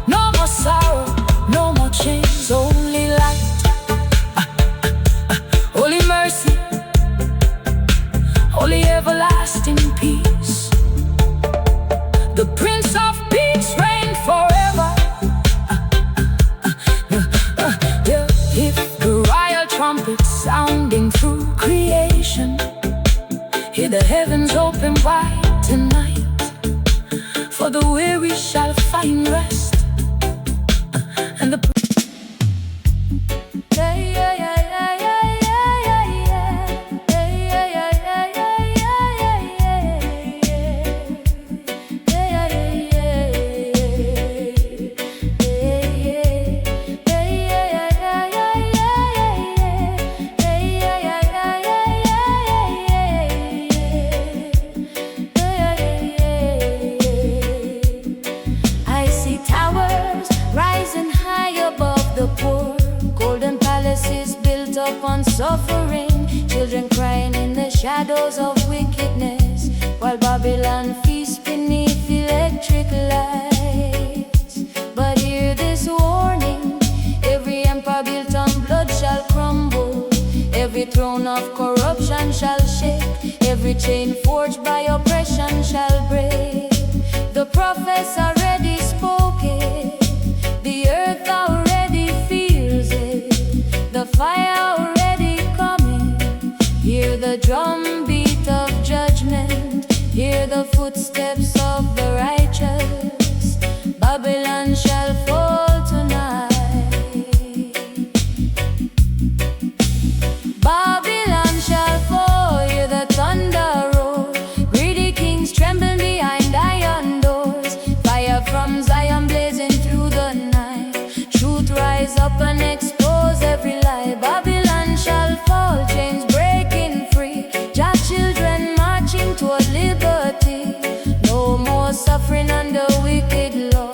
no more sorrow, no more chains, only light, holy mercy, holy everlasting peace. The Prince of Peace reign forever. If the royal trumpet sounding through creation, hear the heavens open wide tonight, for the weary shall find rest. And the on suffering, children crying in the shadows of wickedness, while Babylon feasts beneath electric lights. But hear this warning: every empire built on blood shall crumble, every throne of corruption shall shake, every chain forged by oppression shall break. The prophets already spoken, the earth already feels it, the fire already coming. Hear the drumbeat of judgment, hear the footsteps of the righteous. Babylon shall fall tonight. Babylon shall fall, hear the thunder roar. Greedy kings tremble behind iron doors. Fire from Zion blazing through the night. Truth rise up and expose every lie. Babylon shall fall, chains breaking free. Jah children marching toward liberty. No more suffering under wicked law.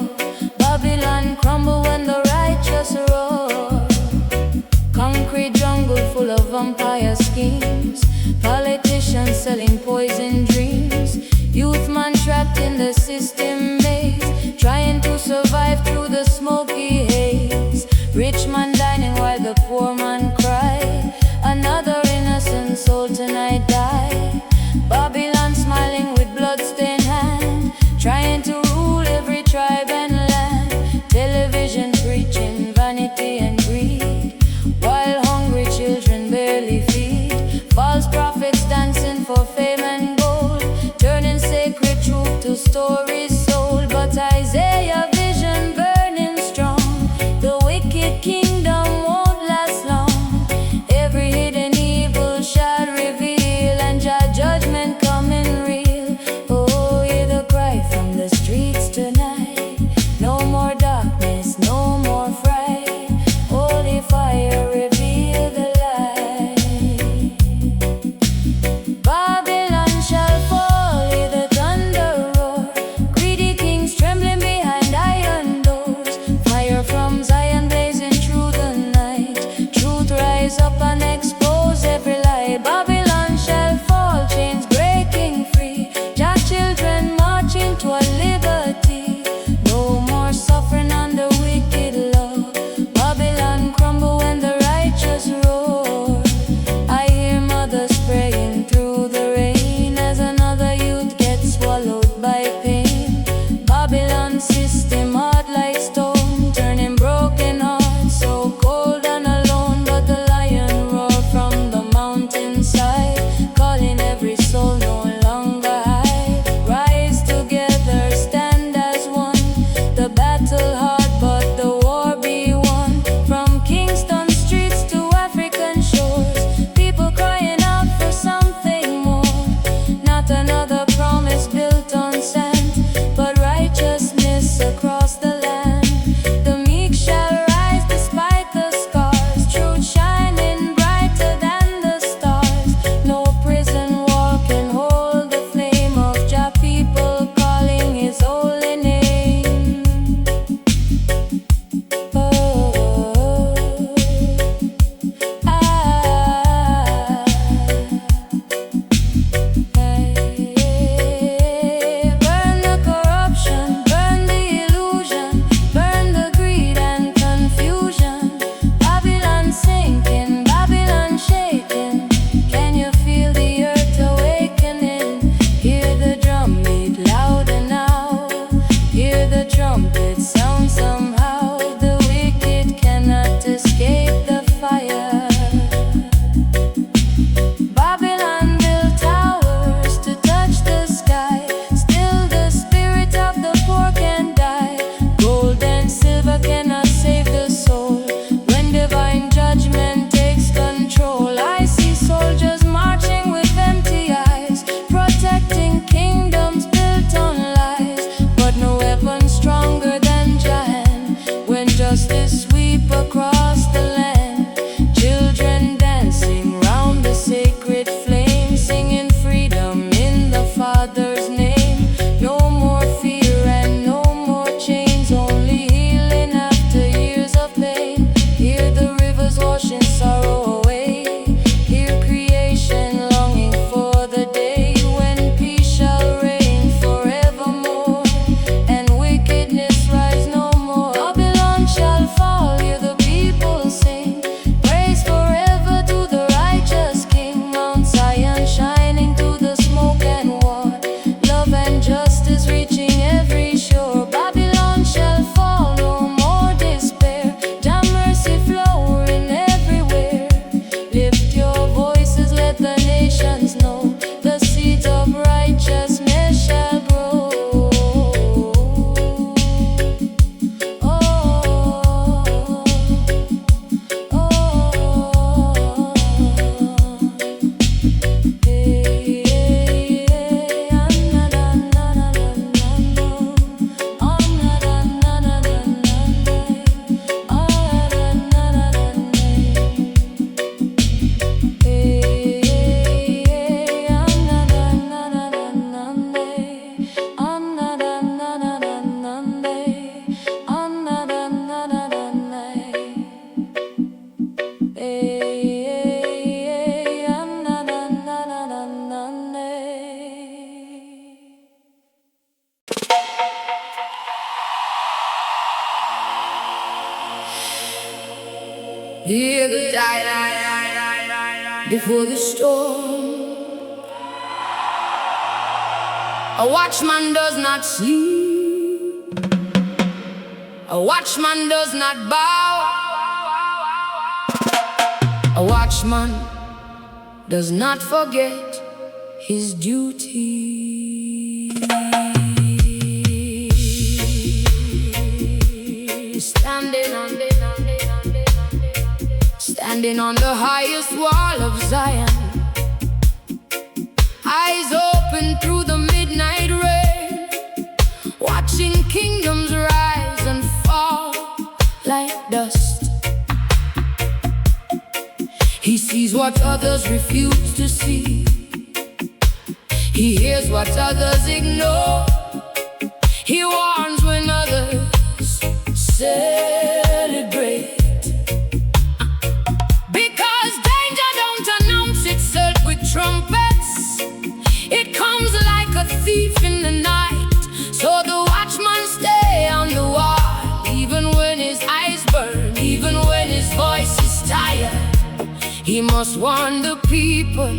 Babylon crumble when the righteous roar. Concrete jungle full of vampire schemes, politicians selling poison dreams. Youth man trapped in the system maze, trying to survive through the smoky haze. Rich man dining while the poor man cry. Another innocent soul tonight die. Babylon smiling with blood-stained hand, trying to rule every tribe and land. Television preaching vanity and greed, while hungry children barely feed. False prophets dancing for fame and gold, turning Hear the tide before the storm. A watchman does not sleep. A watchman does not bow. A watchman does not forget his duty. Standing on the highest wall of Zion, eyes open through the midnight rain, watching kingdoms rise and fall like dust. He sees what others refuse to see. He hears what others ignore. He warns when others celebrate. Because danger don't announce itself with trumpets. It comes like a thief in the night. So the watchman stay on the wall, even when his eyes burn, even when his voice is tired. He must warn the people.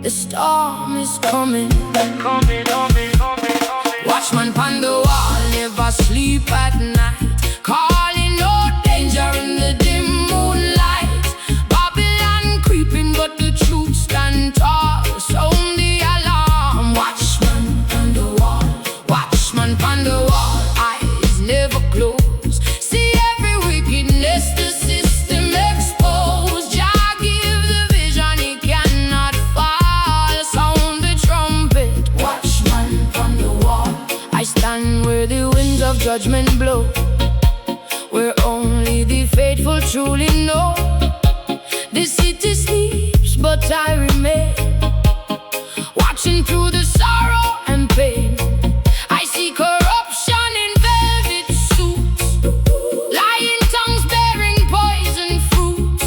The storm is coming. Watchman pon the wall, never sleep at night, calling out danger in the dim moonlight. Babylon creeping, but the truth stand tall. Sound the alarm. Watchman pon the wall, watchman pon the wall, eyes never close. See every wickedness the system exposed. Jah give the vision, he cannot fall. Sound the trumpet. Watchman pon the wall, I stand where the winds of judgment blow, where only the faithful truly know. The city sleeps, but I remain, watching through the sorrow and pain. I see corruption in velvet suits, lying tongues bearing poison fruits.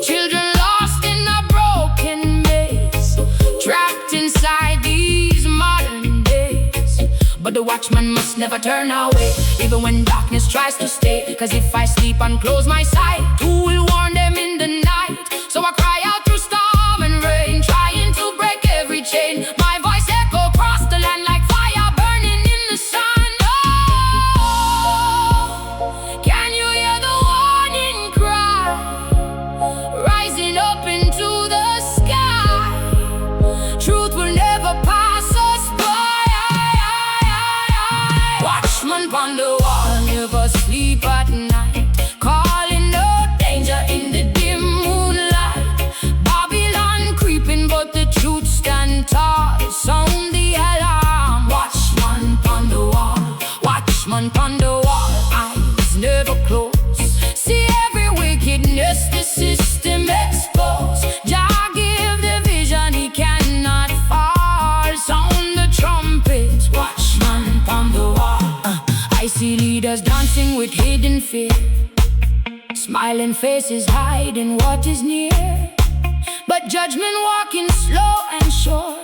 Children lost in a broken maze, trapped inside these modern days. But the watchman must never turn away, even when darkness tries to stay. Cause if I sleep and close my sight, who will warn them in the night? So I cry out through storm and rain, trying to break every chain. My voice echo across the land like fire burning in the sun. Oh, can you hear the warning cry rising up into the sky? Truth will never pass us by. Watchman pon the wall, never sleep at night, calling out danger in the dim moonlight. Babylon creeping, but the truth stand tall. Sound the alarm. Watchman pon the wall, watchman pon the wall, eyes never close. See every wickedness the system exposed. Jah give the vision, he cannot fall. Sound the trumpet. Watchman pon the wall. I see leaders dancing with hidden fear, smiling faces hiding what is near. But judgment walking slow and sure,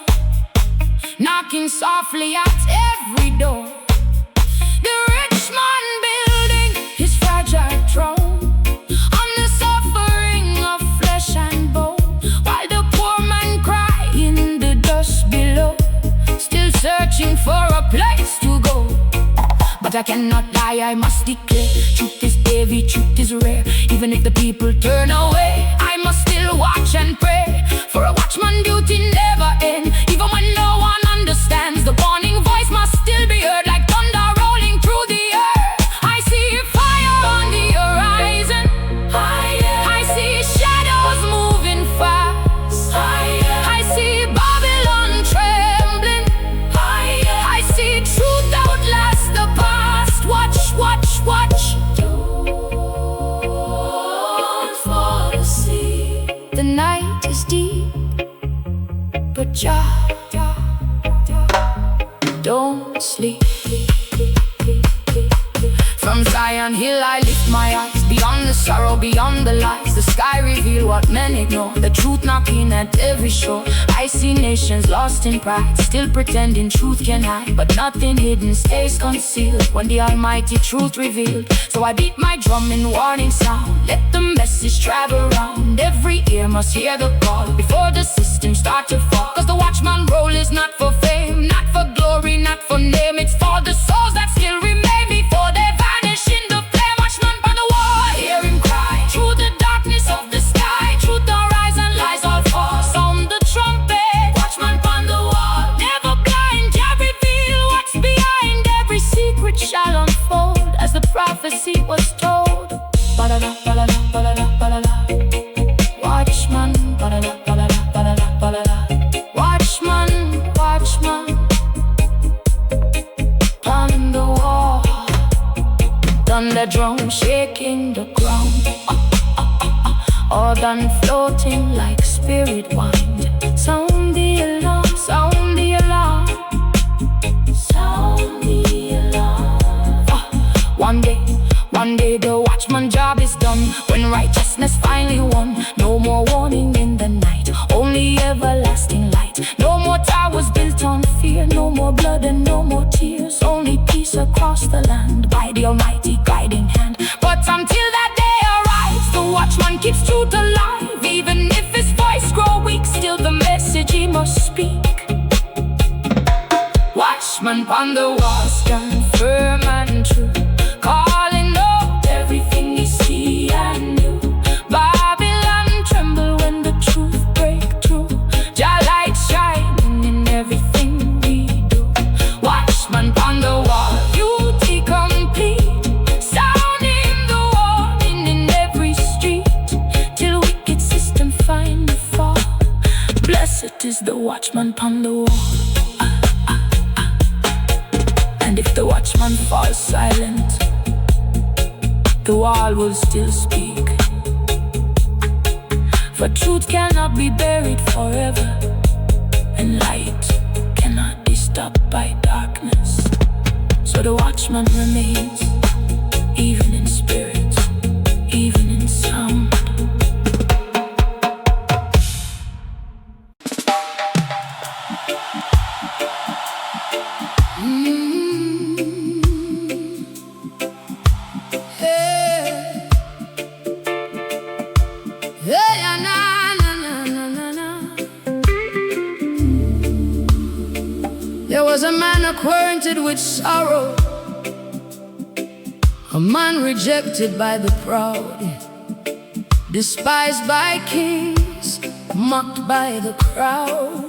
knocking softly at every door. The rich man building his fragile throne on the suffering of flesh and bone, while the poor man cry in the dust below, still searching for a place to go. But I cannot lie, I must declare, truth is heavy, truth is rare. Even if the people turn away, I must still watch and pray. For a watchman duty never ends, even when no one understands. The warning voice must still be heard, like thunder rolling through the earth. I see fire on the horizon, I see shadows moving fast, I see Babylon trembling, I see truth outlast the past. Watch, watch, watch, don't fall asleep. The night is deep, but Jah don't sleep. From Zion Hill I lift my eyes, beyond the sorrow, beyond the lies. The sky reveal what men ignore, the truth knocking at every shore. I see nations lost in pride, still pretending truth can hide. But nothing hidden stays concealed when the almighty truth revealed. So I beat my drum in warning sound, let the message travel round. Every ear must hear the call before the system start to fall. Cause the watchman role is not for fame, not for glory, not for name. It's for the souls that still remain before they vanish in the flame. Watchman by the wall, hear him cry through the darkness of the sky. Truth don't rise and lies all fall. Sound the trumpet, watchman upon the wall. Never blind, Jah reveal what's behind. Every secret shall unfold as the prophecy was told. Ba-da-da, ba-da-da, ba-da-da, ba-da-da. Watchman, ba-da-da, ba-da-da, ba-da-da, ba-da-da. Watchman, watchman on the wall. Thunder drum shaking the ground, organ floating like spirit wind. Sound the alarm, sound the alarm, sound the alarm. One day the watchman job is done, when righteousness finally won. No more warning in the night, only everlasting light. No more towers built on fear, no more blood and no more tears. Only peace across the land by the almighty guiding hand. But until that day arrives, the watchman keeps truth alive. Even if his voice grow weak, still the message he must speak. Watchman upon the wall, stand firm and true, calling out everything he see and knew. Babylon tremble when the truth break through. Jah light shining in everything we do. Watchman upon the wall, beauty complete, sounding the warning in every street, till wicked system find the fall. Blessed is the watchman upon the wall. And if the watchman falls silent, the wall will still speak. For truth cannot be buried forever, and light cannot be stopped by darkness. So the watchman remains, even in spirit, even in sound.
There was a man acquainted with sorrow, a man rejected by the proud, despised by kings, mocked by the crowd.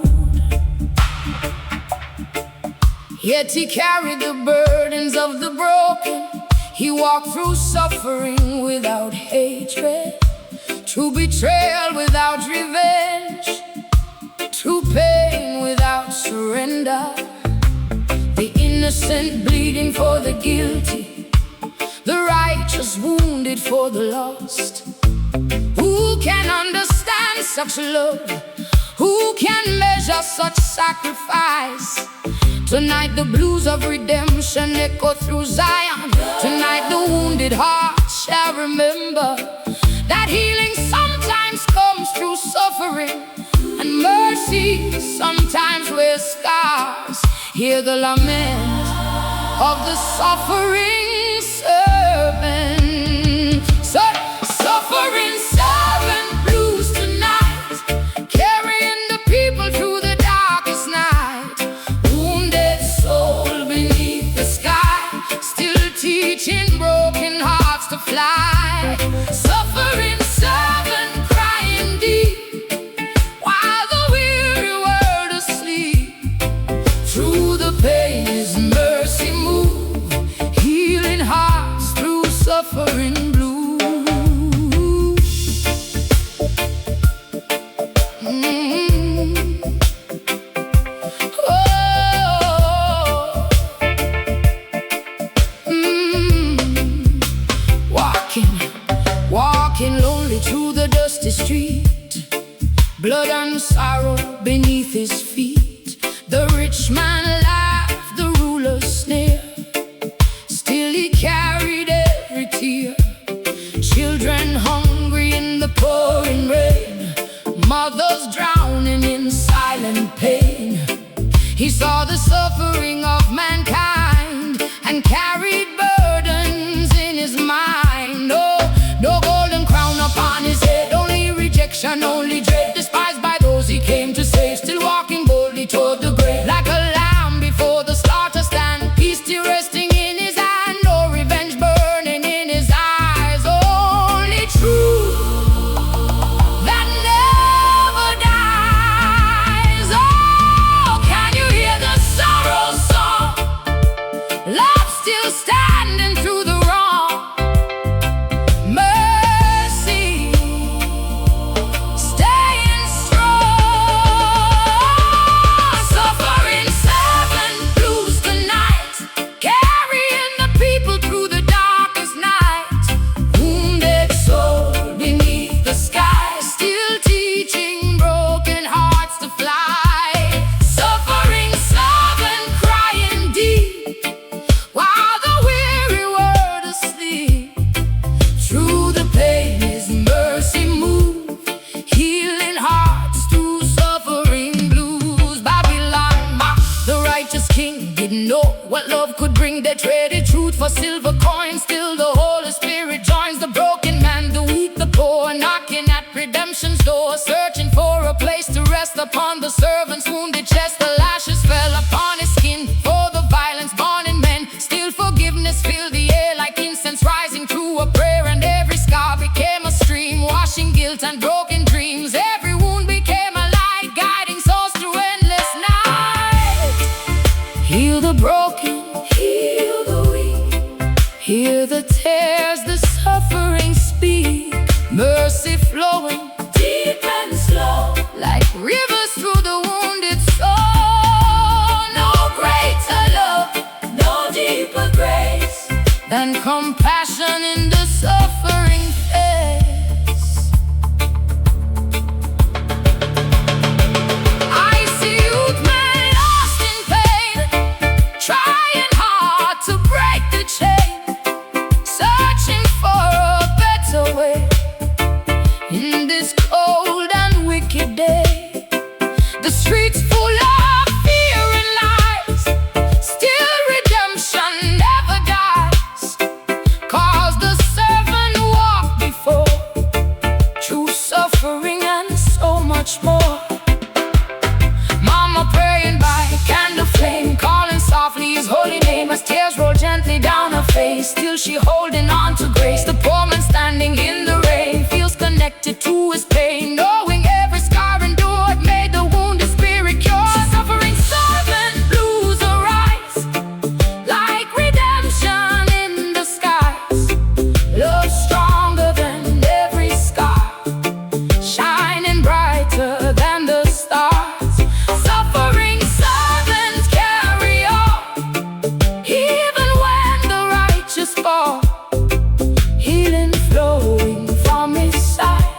Yet he carried the burdens of the broken. He walked through suffering without hatred, through betrayal without revenge, through pain without surrender. The innocent bleeding for the guilty, the righteous wounded for the lost. Who can understand such love? Who can measure such sacrifice? Tonight the blues of redemption echo through Zion. Tonight the wounded heart shall remember that healing sometimes comes through suffering, and mercy sometimes wears scars. Hear the lament of the suffering servant. Suffering servant blues tonight, carrying the people through the darkest night. Wounded soul beneath the sky, still teaching broken hearts to fly. Suffering servant crying deep, while the weary world asleep. Through the pain His mercy move, healing hearts through suffering blue. Walking lonely through the dusty street, blood and sorrow beneath his feet. The rich man laughed, the ruler sneered, still he carried saw the suffering of mankind and carried burdens in his mind. No, no golden crown upon his head, only rejection, only dread. Despised by those he came to save, still walking boldly toward the grave. Like a lamb before the slaughter stand, peace still resting in his hand, no revenge burning in his eyes. Only truth that never dies. Oh, can you hear the sorrow song? Love still standing through the wrong. Mercy staying strong. Suffering servant blues tonight, carrying the people through the darkest night. Wounded soul beneath the sky, still teaching broken hearts to fly. Suffering servant crying deep, while the weary were asleep. Through the pain his mercy moved, healing hearts through suffering blues. Babylon mocked the righteous king, didn't know what love could bring. They traded truth for silver coins, still the Holy Spirit joins the broken man, the weak, the poor, knocking at redemption's door, searching for a place to rest upon the servant's wounded chest. The lashes fell upon his skin for the violence born in men. Still forgiveness filled the air like incense rising through a prayer, and every scar became a stream, washing guilt and broken dreams. Every wound became a light, guiding souls through endless night. Heal the broken, heal the weak, hear the tears, the suffering speak. Mercy flowing deep and slow, like rivers through the wounded soul. No greater love, no deeper grace than compassion in the suffering face. I see youth men lost in pain, trying hard to break the chain, searching for a better way in this cold and wicked day. The streets full of fear and lies, still redemption never dies. 'Cause the servant walked before, true suffering and so much more. Mama praying by candle flame, calling softly his holy name as tears roll gently down her face. Still she holding on to grace. The poor man standing in the rain feels connected to his pain, knowing every scar endured made the wounded spirit cure. Suffering servant blues arise, like redemption in the skies. Love stronger than every scar, shining brighter than the stars. Suffering servants carry on, even when the righteous fall. Healing flowing from his side,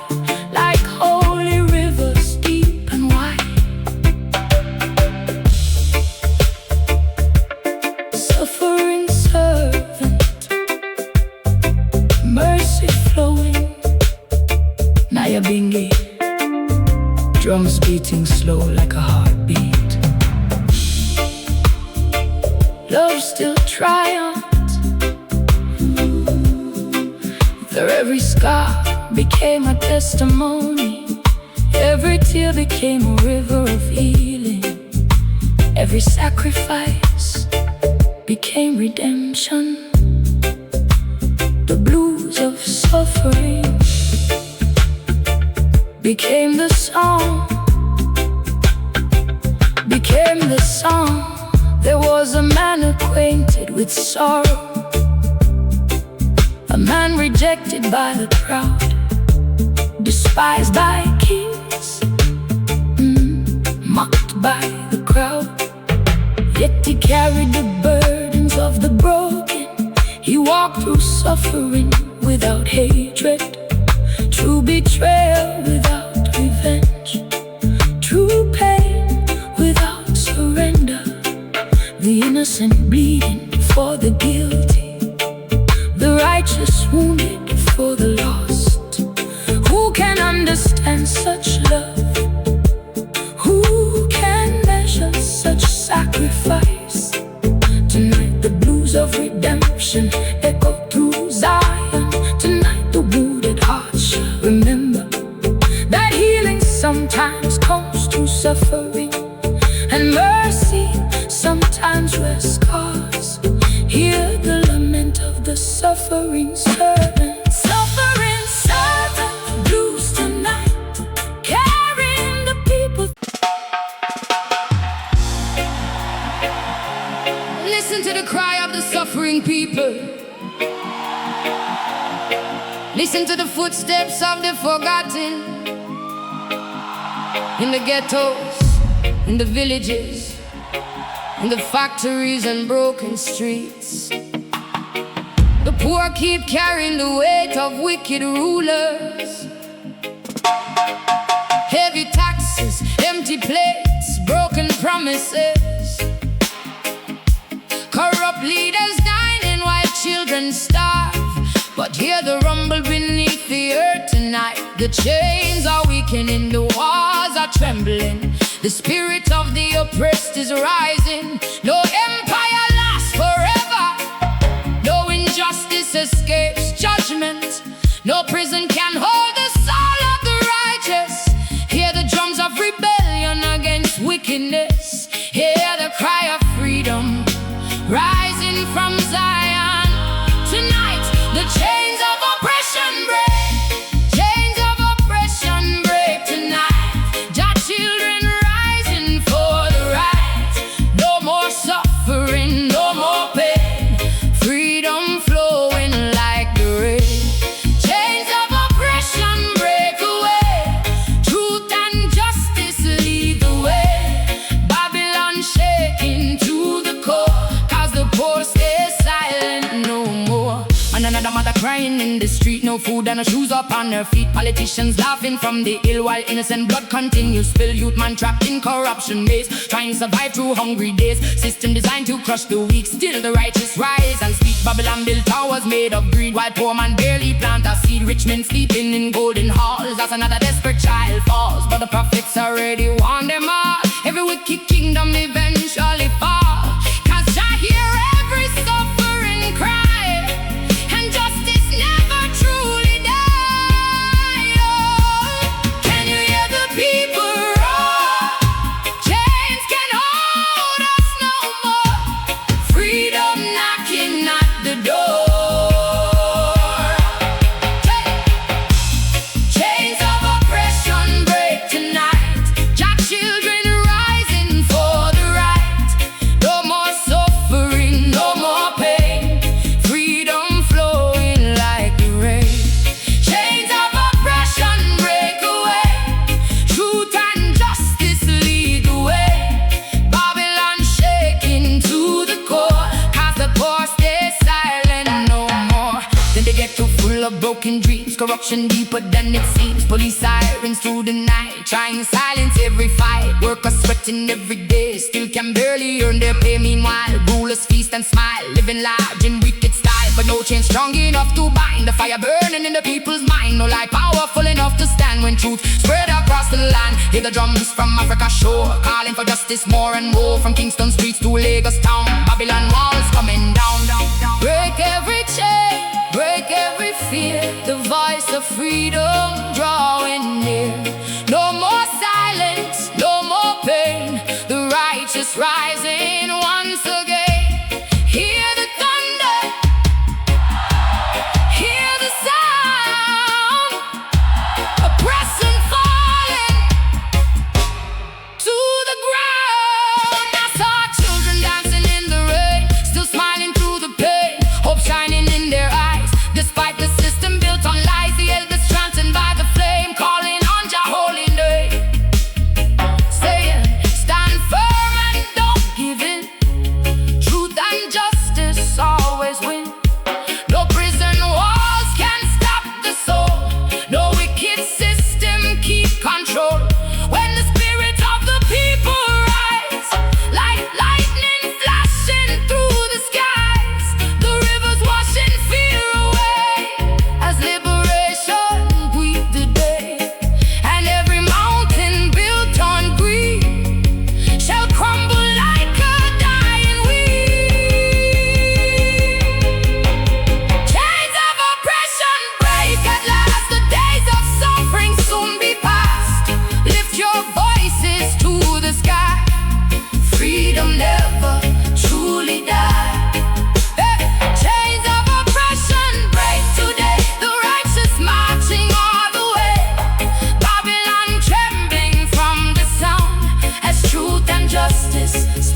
like holy rivers deep and wide. Suffering servant, mercy flowing. Nyabingi, drums beating slow like a heartbeat. Love still triumphs. Their every scar became a testimony, every tear became a river of healing, every sacrifice became redemption. The blues of suffering became the song, became the song. There was a man acquainted with sorrow, a man rejected by the crowd, despised by kings, mocked by the crowd. Yet he carried the burdens of the broken. He walked through suffering without hatred, true betrayal without revenge, true pain without surrender. The innocent bleeding for the guilty, the righteous wounded for the lost. Who can understand such love? Who can measure such sacrifice. Tonight the blues of redemption echo through Zion. Tonight the wounded hearts shall remember that healing sometimes comes through suffering, and mercy sometimes wears scars. Hear the lament of the suffering servant. Suffering servant, blues tonight, carrying the people.
Listen to the cry of the suffering people. Listen to the footsteps of the forgotten, in the ghettos, in the villages, in the factories and broken streets. The poor keep carrying the weight of wicked rulers. Heavy taxes, empty plates, broken promises. Corrupt leaders dining while children starve. But hear the rumble beneath the earth tonight. The chains are weakening, the walls are trembling. The spirit of the oppressed is rising. No empire lasts forever. No injustice escapes judgment. No prison can hold the soul of the righteous. Hear the drums of rebellion against wickedness. Hear the cry of freedom rising from Zion. Tonight the chains of oppression break. Chains of oppression break tonight. Jah children rising for the right. No more suffering, no more pain. Freedom flowing like the rain. Chains of oppression break away. Truth and justice lead the way. Babylon shaking to the core, 'cause the poor stay silent no more. And another mother crying in the street, no food and no shoes up on her feet. Politicians laughing from the hill while innocent blood continues spill. Youth man trapped in corruption maze, trying to survive through hungry days. System designed to crush the weak, still the righteous rise and speak. Babylon built towers made of greed, while poor man barely plant a seed. Rich men sleeping in golden halls as another desperate child falls. But the prophets already warned them all. Every wicked kingdom eventually fall, 'cause Jah hear every suffering cry, and justice never truly die. Oh, can you hear the people roar? Chains can hold us no more. Freedom knocking at the door. Chains of oppression break tonight. Jah children rising for the right. No more suffering, no more pain. Freedom flowing like the rain. Chains of oppression break away. Truth and justice lead the way. Babylon shaking to the core, 'cause the poor stay silent no more. Then they get too full of broken dreams, corruption deeper than it seems. Police sirens through the night, trying to silence every fight. Workers sweating every day, still can barely earn their pay. Meanwhile, rulers feast and smile, living large in wicked style. But no change strong enough to bind the fire burning in the people's mind. No light powerful enough to stand when truth spread across the land. Hear the drums from Africa's shore, calling for justice more and more. From Kingston streets to Lagos town, Babylon walls coming down, down, down. Break every chain, break every fear. The voice of freedom drawing near. No more silence, no more pain. The righteous rising once again. Hear the thunder, hear the sound. Oppression falling to the ground. I saw children dancing in the rain, still smiling through the pain. Hope shining in their eyes, despite the system built on lies. The elders chanting by the flame, calling on Jah holy name, saying, stand firm and don't give in.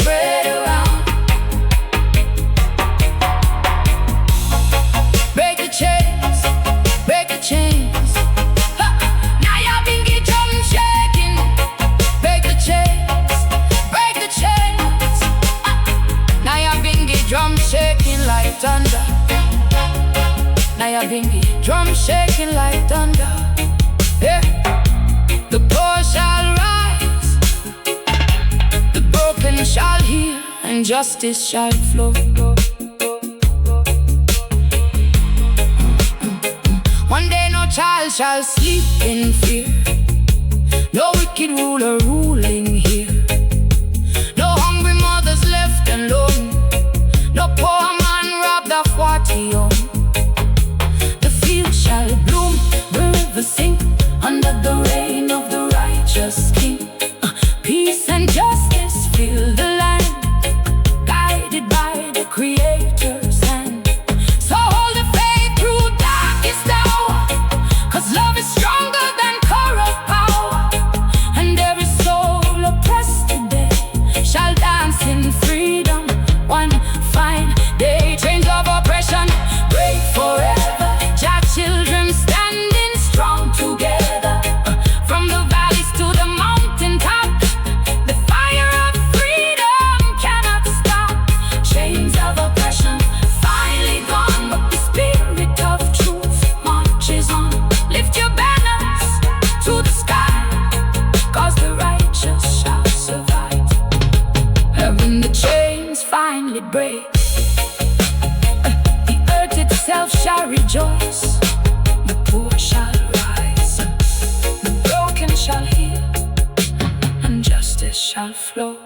spread around. Break the chains, break the chains. Now your bingy drum shaking. Break the chains, break the chains. Now your bingy drum shaking like thunder. Now your bingy drum shaking like thunder. Yeah. The poor shall rise, the broken shall heal, and justice shall flow. One day no child shall sleep in fear, no wicked ruler ruling here, no hungry mothers left alone, no poor man robbed of what he owned. The field shall bloom, the river sing, under the reign of the righteous King. Peace and justice fill the land, guided by the Creator's hand. So hold the faith through darkest hour, 'cause love is stronger than corrupt power. And every soul oppressed today shall dance in freedom one fine day. Chains of oppression break forever, Jah children standing strong together. From the valleys to the mountaintop, the fire of freedom cannot stop. Chains of oppression finally gone, but the spirit of truth marches on. Lift your banners to the sky, 'cause the righteous shall survive. And when the chains finally break, the earth itself shall rejoice. The poor shall rise, the broken shall heal, and justice shall flow.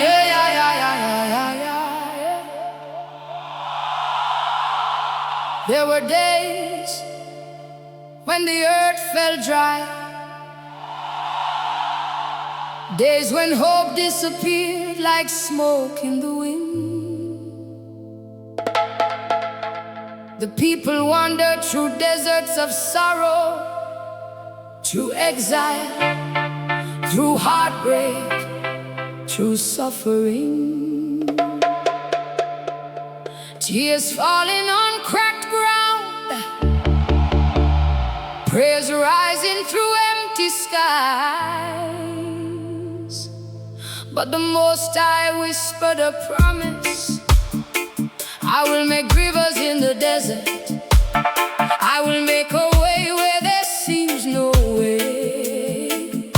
Yeah, yeah, yeah, yeah, yeah, yeah, yeah. There were days when the earth fell dry, days when hope disappeared like smoke in the wind. The people wandered through deserts of sorrow, through exile, through heartbreak, through suffering. Tears falling on cracked ground, prayers rising through empty skies. But the Most High whispered a promise: I will make rivers in the desert, I will make a way where there seems no way.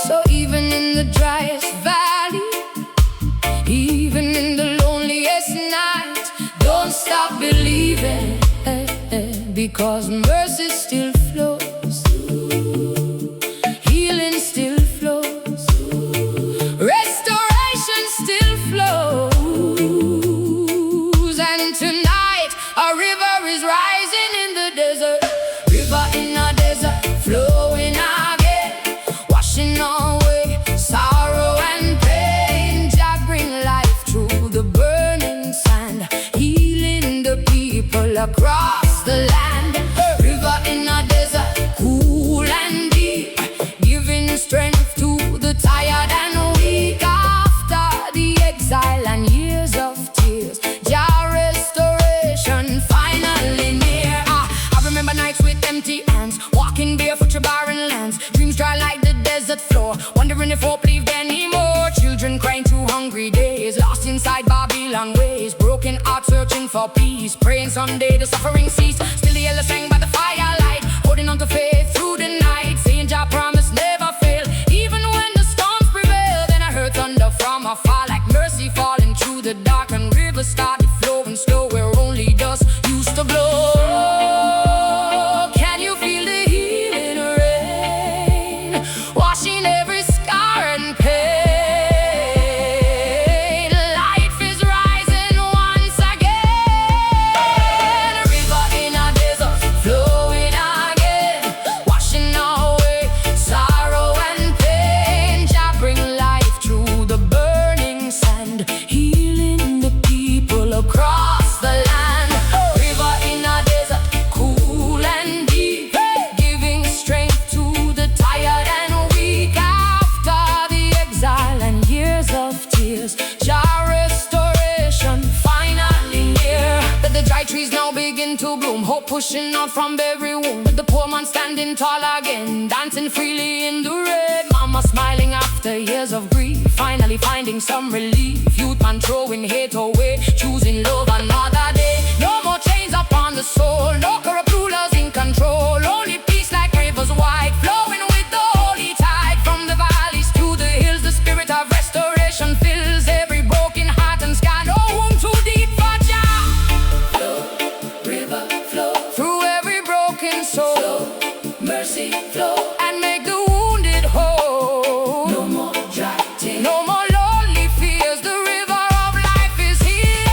So even in the driest valley, even in the loneliest night, don't stop believing, because mercy still flows, healing still flows, restoration still flows. And tonight a river is rising in the desert, river in a desert, flowing again, washing away sorrow and pain. Jah bring life through the burning sand, healing the people across the land. River in a desert, cool and deep, giving strength to the tired and weak. After the exile and years of tears, Jah restoration finally near. I remember nights with empty hands, walking barefoot through barren lands, dreams dry like the desert floor, wondering if hope lived anymore. Children crying through hungry days, lost inside Babylon ways, broken hearts searching for peace, praying someday the suffering cease. Still the elders sang by the firelight, holding on to faith through the night, saying Jah promise never fail, even when the storms prevail. Then I heard thunder from afar, like mercy falling through the dark, and rivers started flowing slow where only dust used to blow. Can you feel the healing rain, washing every scar and pain? Life is rising once again, a river in a desert, flowing again, washing away sorrow and pain. Jah bring life through the burning sand, healing the people across the land. River bloom, hope pushing out from every womb. The poor man standing tall again, dancing freely in the red. Mama smiling after years of grief, finally finding some relief. Youth man throwing hate away, choosing love another day. No more chains upon the soul, no corrupt rulers in control. Only peace like rivers wide, flowing with the holy tide. From the valleys to the hills, the spirit of restoration fills every broken heart and sky. No room too deep for Jah.
Flow, river, flow.
Through every broken soul,
Flow, mercy, flow.
and make the wounded whole.
No more dry tears.
No more lonely fears, the river of life is here.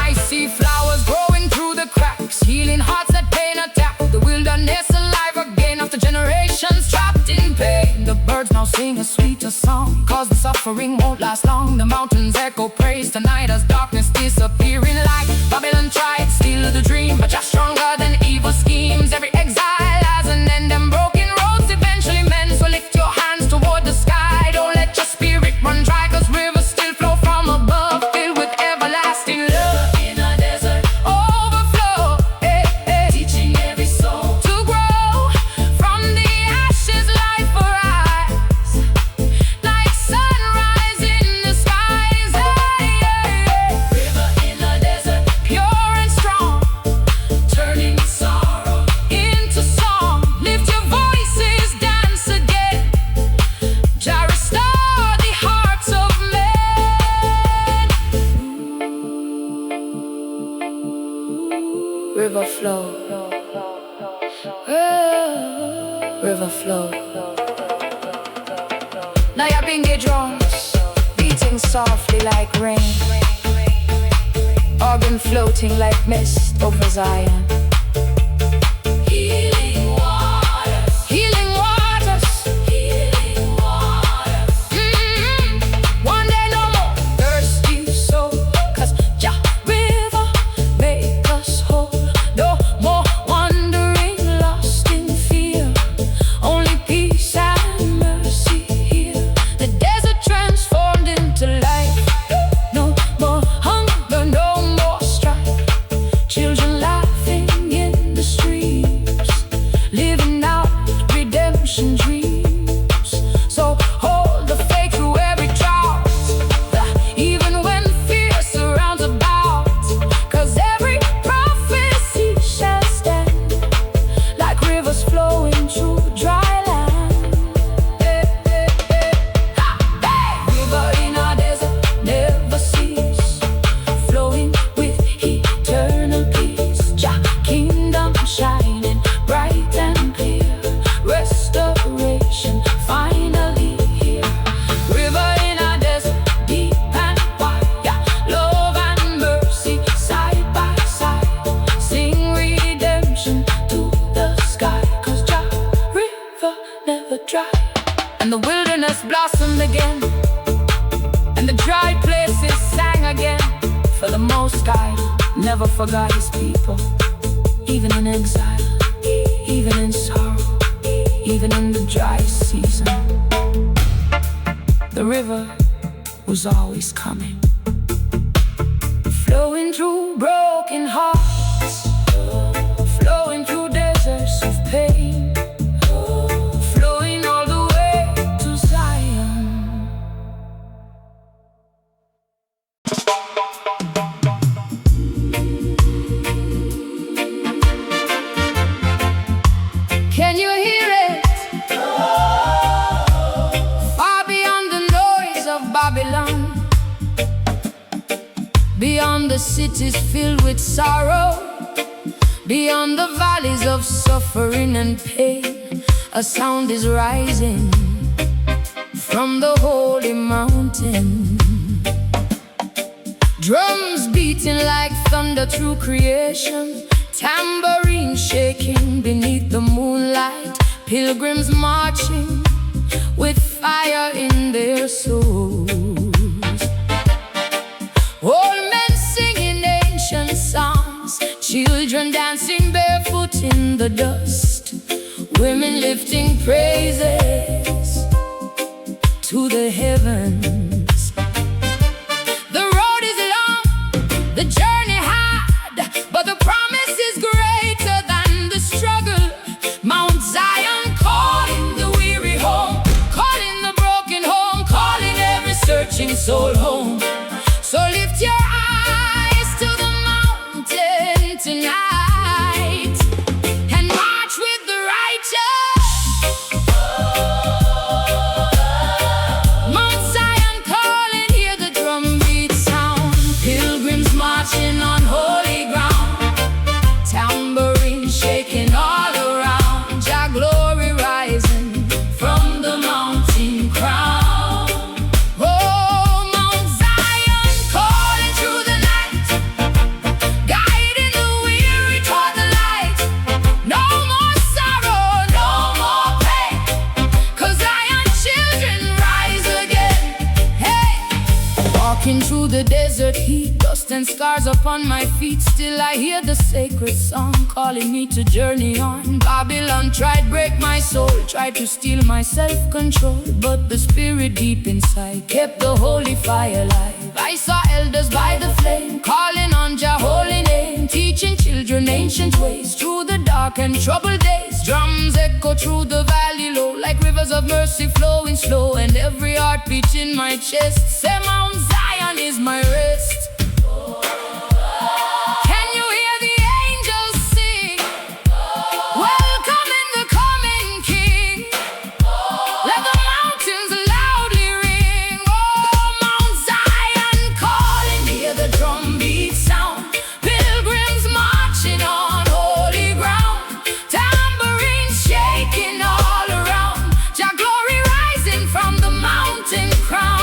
I see flowers growing through the cracks, healing hearts that pain attack. The wilderness alive again after generations trapped in pain. The birds now sing a sweeter song, cause the suffering won't last long. The mountains echo praise tonight as darkness disappearing like Babylon tried, steal the dream, but just stronger than evil schemes. Every exile has an end and broken roads eventually mend. So lift your hands toward the sky, don't let your spirit run dry, cause rivers still flow from above, filled with everlasting love.
In a desert,
Overflow,
teaching every soul.
to grow from the ashes, life arise like sunrise in the skies.
River in a desert,
Pure and strong,
turning sorrow.
into song. Lift your voices, dance again. Jah restore the hearts of men. River flow, river flow. Now your bingy drums beating softly like rain, organ floating like mist over Zion.
Healing waters,
Healing waters,
healing waters.
one day no more thirsty soul, cause Jah river make us whole. No more wandering lost in fear, only peace and mercy here. The desert transformed into life, no more hunger, no more strife. Children laughing in the streets, living out redemption dreams. So hold the faith through every drought, even when fear surrounds about, cause every prophecy shall stand like rivers flowing through dry land. River in our desert never cease, flowing with eternal peace. Jah kingdom shining bright and clear, restoration finally here. River in our desert, deep and wide, love and mercy side by side. Sing redemption to the sky, cause Jah river never dry. And the wilderness blossomed again, and the dry places sang again. For the Most High never forgot his people, even in exile, even in sorrow, even in the dry season. The river was always coming, flowing through broken hearts, flowing through deserts of pain, flowing all the way to Zion. Can you hear it? Far beyond the noise of Babylon, beyond the cities filled with sorrow, beyond the valleys of suffering and pain, a sound is rising from the holy mountain. Drums beating like thunder through creation, tambourine shaking beneath the moonlight, pilgrims marching with fire in their souls. Old men singing ancient songs, children dancing barefooted in the dust, women lifting praises to the heavens. The road is long, the journey hard, but the promise is greater than the struggle. Mount Zion calling the weary home, calling the broken home, calling every searching soul home. So lift your eyes to the mountain tonight and march with the righteous. Mount Zion calling, hear the drumbeat sound. Pilgrims marching on holy ground, tambourine shaking all around. Jah glory rising from the mountain crown. Walking through the desert heat, dust and scars upon my feet, still I hear the sacred song calling me to journey on. Babylon tried break my soul, tried to steal my self-control, but the spirit deep inside kept the holy fire alive. I saw elders by the flame, calling on Jah holy name, teaching children ancient ways through the dark and troubled days. Drums echo through the valley low, like rivers of mercy flowing slow, and every heartbeat in my chest say Mount Zion is my rest. Can you hear the angels sing, welcoming the coming King? Let the mountains loudly ring. Oh, Mount Zion calling, hear the drumbeat sound. Pilgrims marching on holy ground, tambourines shaking all around. Jah glory rising from the mountain crown.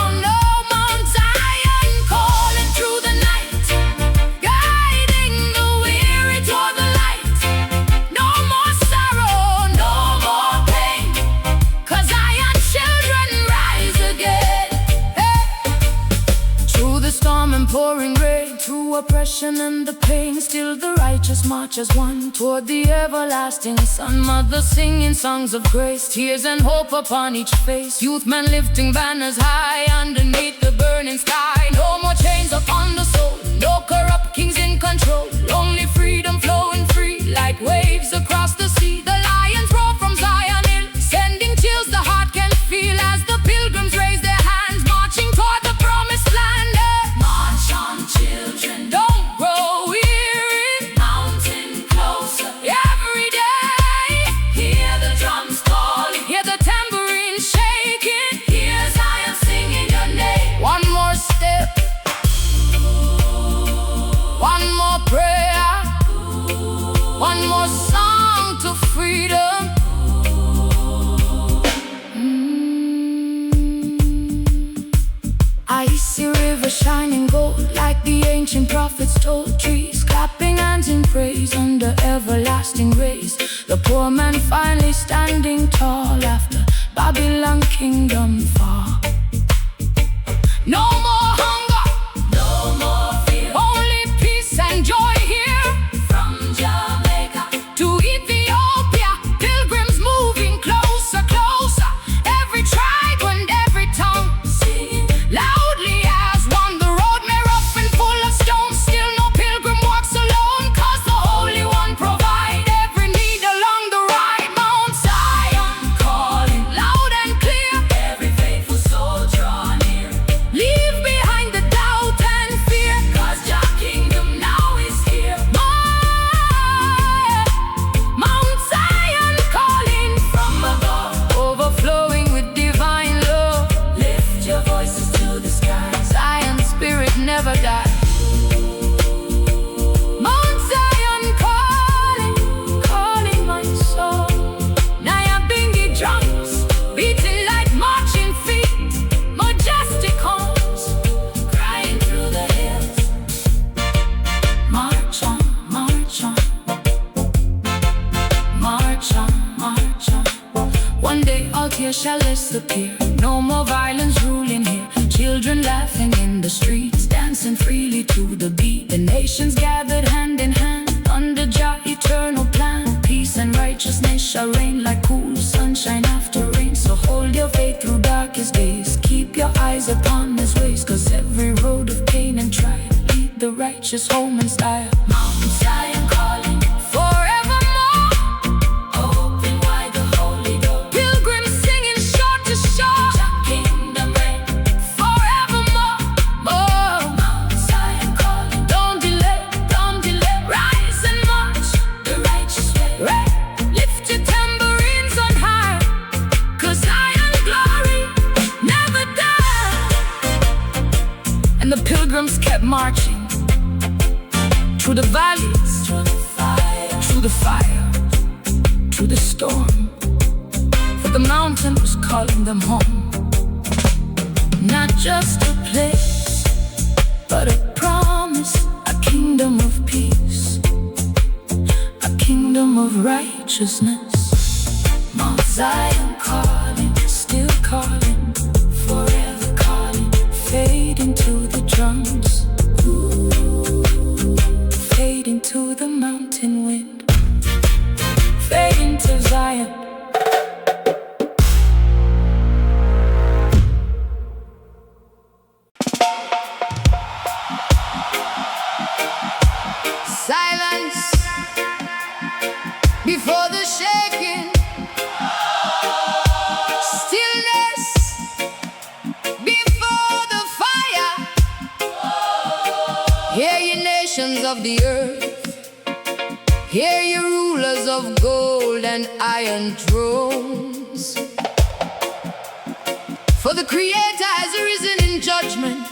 Pouring rain, through oppression and the pain, still the righteous march as one toward the everlasting sun. Mothers singing songs of grace, tears and hope upon each face. Youth men lifting banners high underneath the burning sky. No more chains upon the soul, no corrupt kings in control. Only freedom flowing free like waves across the sea. The lions roar from Zion Hill, sending chills the heart can feel as the pilgrims raise their hands, marching toward the promised land. Children, don't grow weary, mountain closer every day. Hear the drums calling, hear the tambourine shaking, hear Zion singing your name. One more step, one more prayer, one more song to freedom. I see rivers shining gold like the ancient prophets told. Trees clapping hands in praise under everlasting rays. The poor man finally standing tall after Babylon kingdom fall. No more hunger, no more fear, only peace and joy here. From Jamaica to Ethiopia, pilgrims moving closer, closer. Every tribe and every tongue singing loudly as one. The road may rough and full of stones, still no pilgrim walks alone, 'cause the Holy One provide every need along the ride. Mount Zion calling loud and clear, every faithful soul draw near. Leave behind the doubt and fear, 'cause Jah kingdom now is here. Mount Zion calling from above, overflowing with divine love. Lift your voices to the sky, Zion's spirit never dies. Mount Zion calling, calling my soul. Nyabingi drums beating like marching feet, majestic horns crying through the hills. March on, march on, march on, march on. One day all tears shall disappear, no more violence ruling here. Children laughing in the streets, dancing freely to the beat. The nations gathered hand in hand under Jah eternal plan. Peace and righteousness shall reign like cool sunshine after rain. So hold your faith through darkest days. Keep your eyes upon His ways, 'cause every road of pain and trial lead the righteous home in style. Mount Zion calling forevermore. Open wide the holy door. Pilgrims singing shore to shore. Jah kingdom reign forevermore. Oh, Mount Zion calling. Don't delay, don't delay. Rise and march the righteous way. Right. Lift your tambourines on high, 'cause Zion glory never dies. And the pilgrims kept marching through the valleys, through the fire, through the storm. For the mountain was calling them home. Not just a place, but a promise, a kingdom of peace, a kingdom of righteousness. Mount Zion calling, still calling, forever calling. Fade into the drums, fade into the mountain wind, fade into Zion.
Silence before the shaking, stillness before the fire. Hear ye nations of the earth, hear ye rulers of gold and iron thrones. For the Creator has risen in judgment,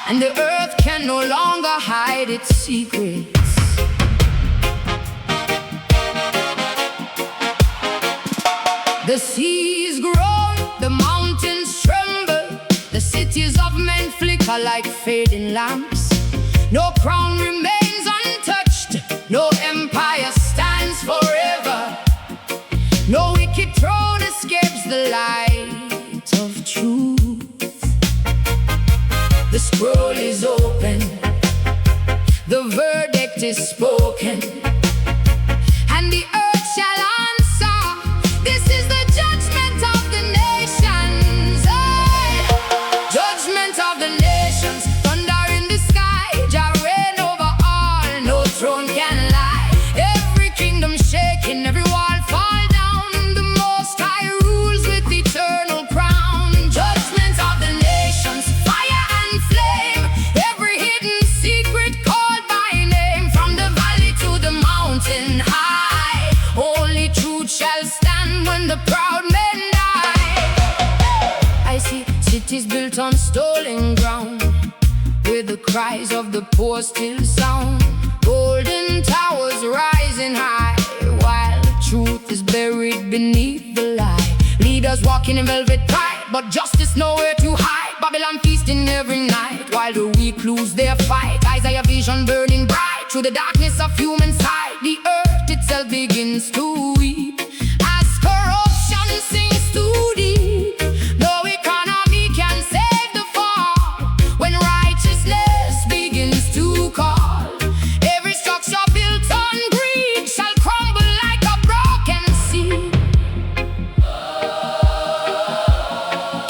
and the earth can no longer hide its secrets. The seas grow, the mountains tremble, the cities of men flicker like fading lamps. No crown remains untouched, no empire stands forever, no wicked throne escapes the light of truth. The scroll is open, the verdict is spoken, and the earth shall answer. This is the judgment of the nations. Hey! Judgment of the nations, thunder in the sky, Jah reign over all, no throne can lie. Every kingdom shaking, every wall fall down, the Most High rules with eternal crown. Judgment of the nations, fire and flame, every hidden secret called by name. From the valley to the mountain high, only truth shall stand when the proud men die. I see cities built on stolen ground, where the cries of the poor still sound. Golden towers rising high, while truth is buried beneath the lie. Leaders walking in velvet pride, but justice nowhere to hide. Babylon feasting every night, while the weak lose their fight. Isaiah vision burning bright, through the darkness of human sight. The earth itself begins to weep, as corruption sinks too deep. No economy can save the fall, when righteousness begins to call. Every structure built on greed shall crumble like a broken seed.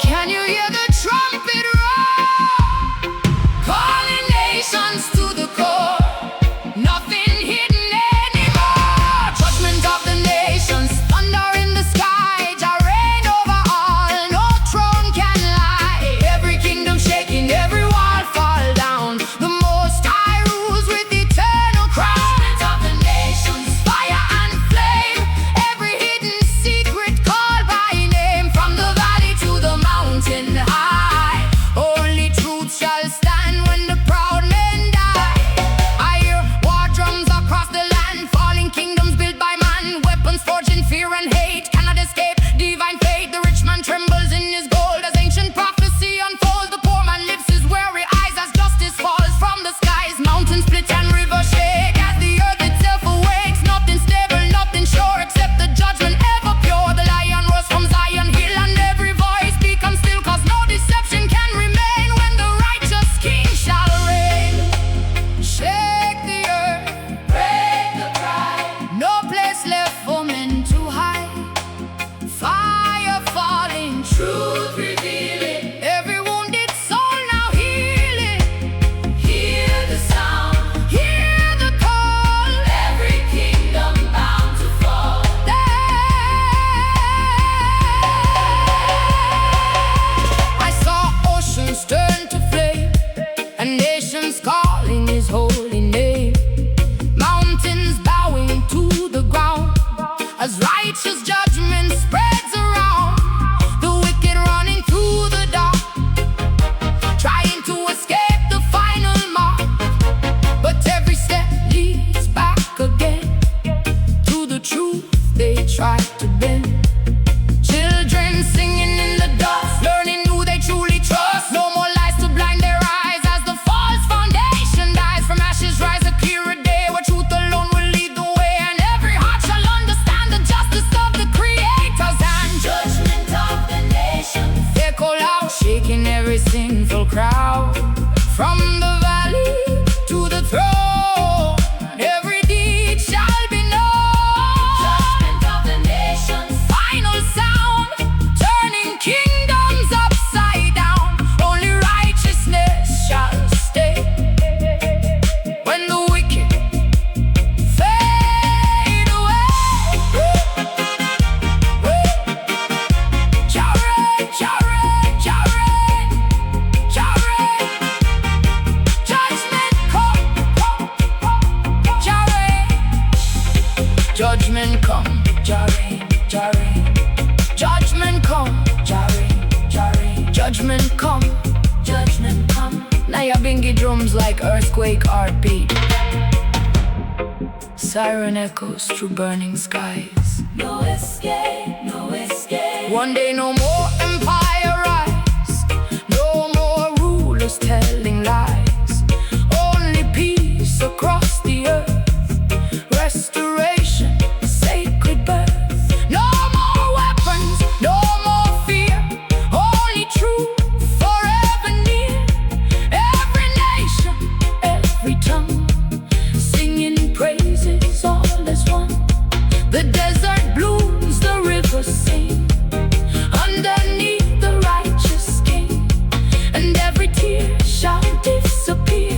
Can you hear the trumpet roar, calling nations to the core? Nothing hidden anymore. Judgment of the
as righteous judgment spreads around. The wicked running through the dark, trying to escape the final mark. But every step leads back again to the truth they tried to bend. Children singing in the dust, learning who they truly trust. No more lies to blind their eyes as the false foundation dies. From ashes rise a clearer day where truth alone will lead the way, and every heart shall understand the justice of the Creator's hand.
Judgment of the nations
Echo loud, shaking every sinful crowd. From the valley to the throne, every deed shall be known.
Judgment of the nations
Final sound, turning kingdoms upside down. Only righteousness shall stay. When the wicked fade away, Jah reign, Jah reign, Jah reign, Jah reign. Judgment come, Jah reign. Judgment come, Jah reign, Jah reign. Judgment come, Jah reign, Jah reign. Judgment come,
judgment come.
now your bingy drums like earthquake heartbeat. Siren echoes through burning skies.
No escape, no escape.
One day no more empire rise, no more rulers telling lies. Only peace across the earth, restoration, sacred birth. No more weapons, no more fear, only truth forever near. Every nation, every tongue, singing praises all as one. The desert blooms, the rivers sing underneath the righteous king, and every tear shall disappear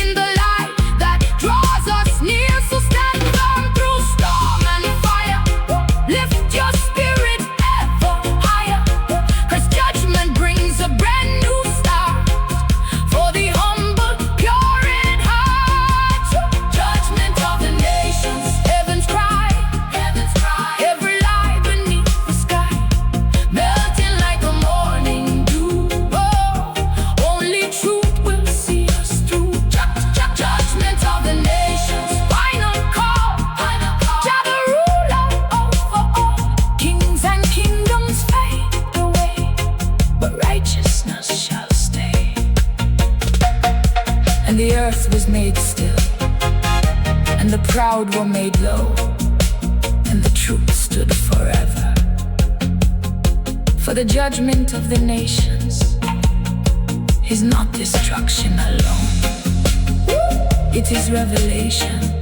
in the light that draws us near. So stand firm through storm and fire, lift your spirit ever higher, 'cause judgment brings a brand new start for the humble, pure in heart.
Judgment of the nations
Heaven's cry,
heavens cry.
every lie beneath the sky, melting like the morning dew. Oh, only truth will see us through.
Judgment of the nations
Final call,
final call.
Jah the ruler over all. Kings and kingdoms fade away, but righteousness shall stay. And the earth was made still, and the proud were made low, and the truth stood forever. For the judgment of the nations is not destruction alone, it is revelation.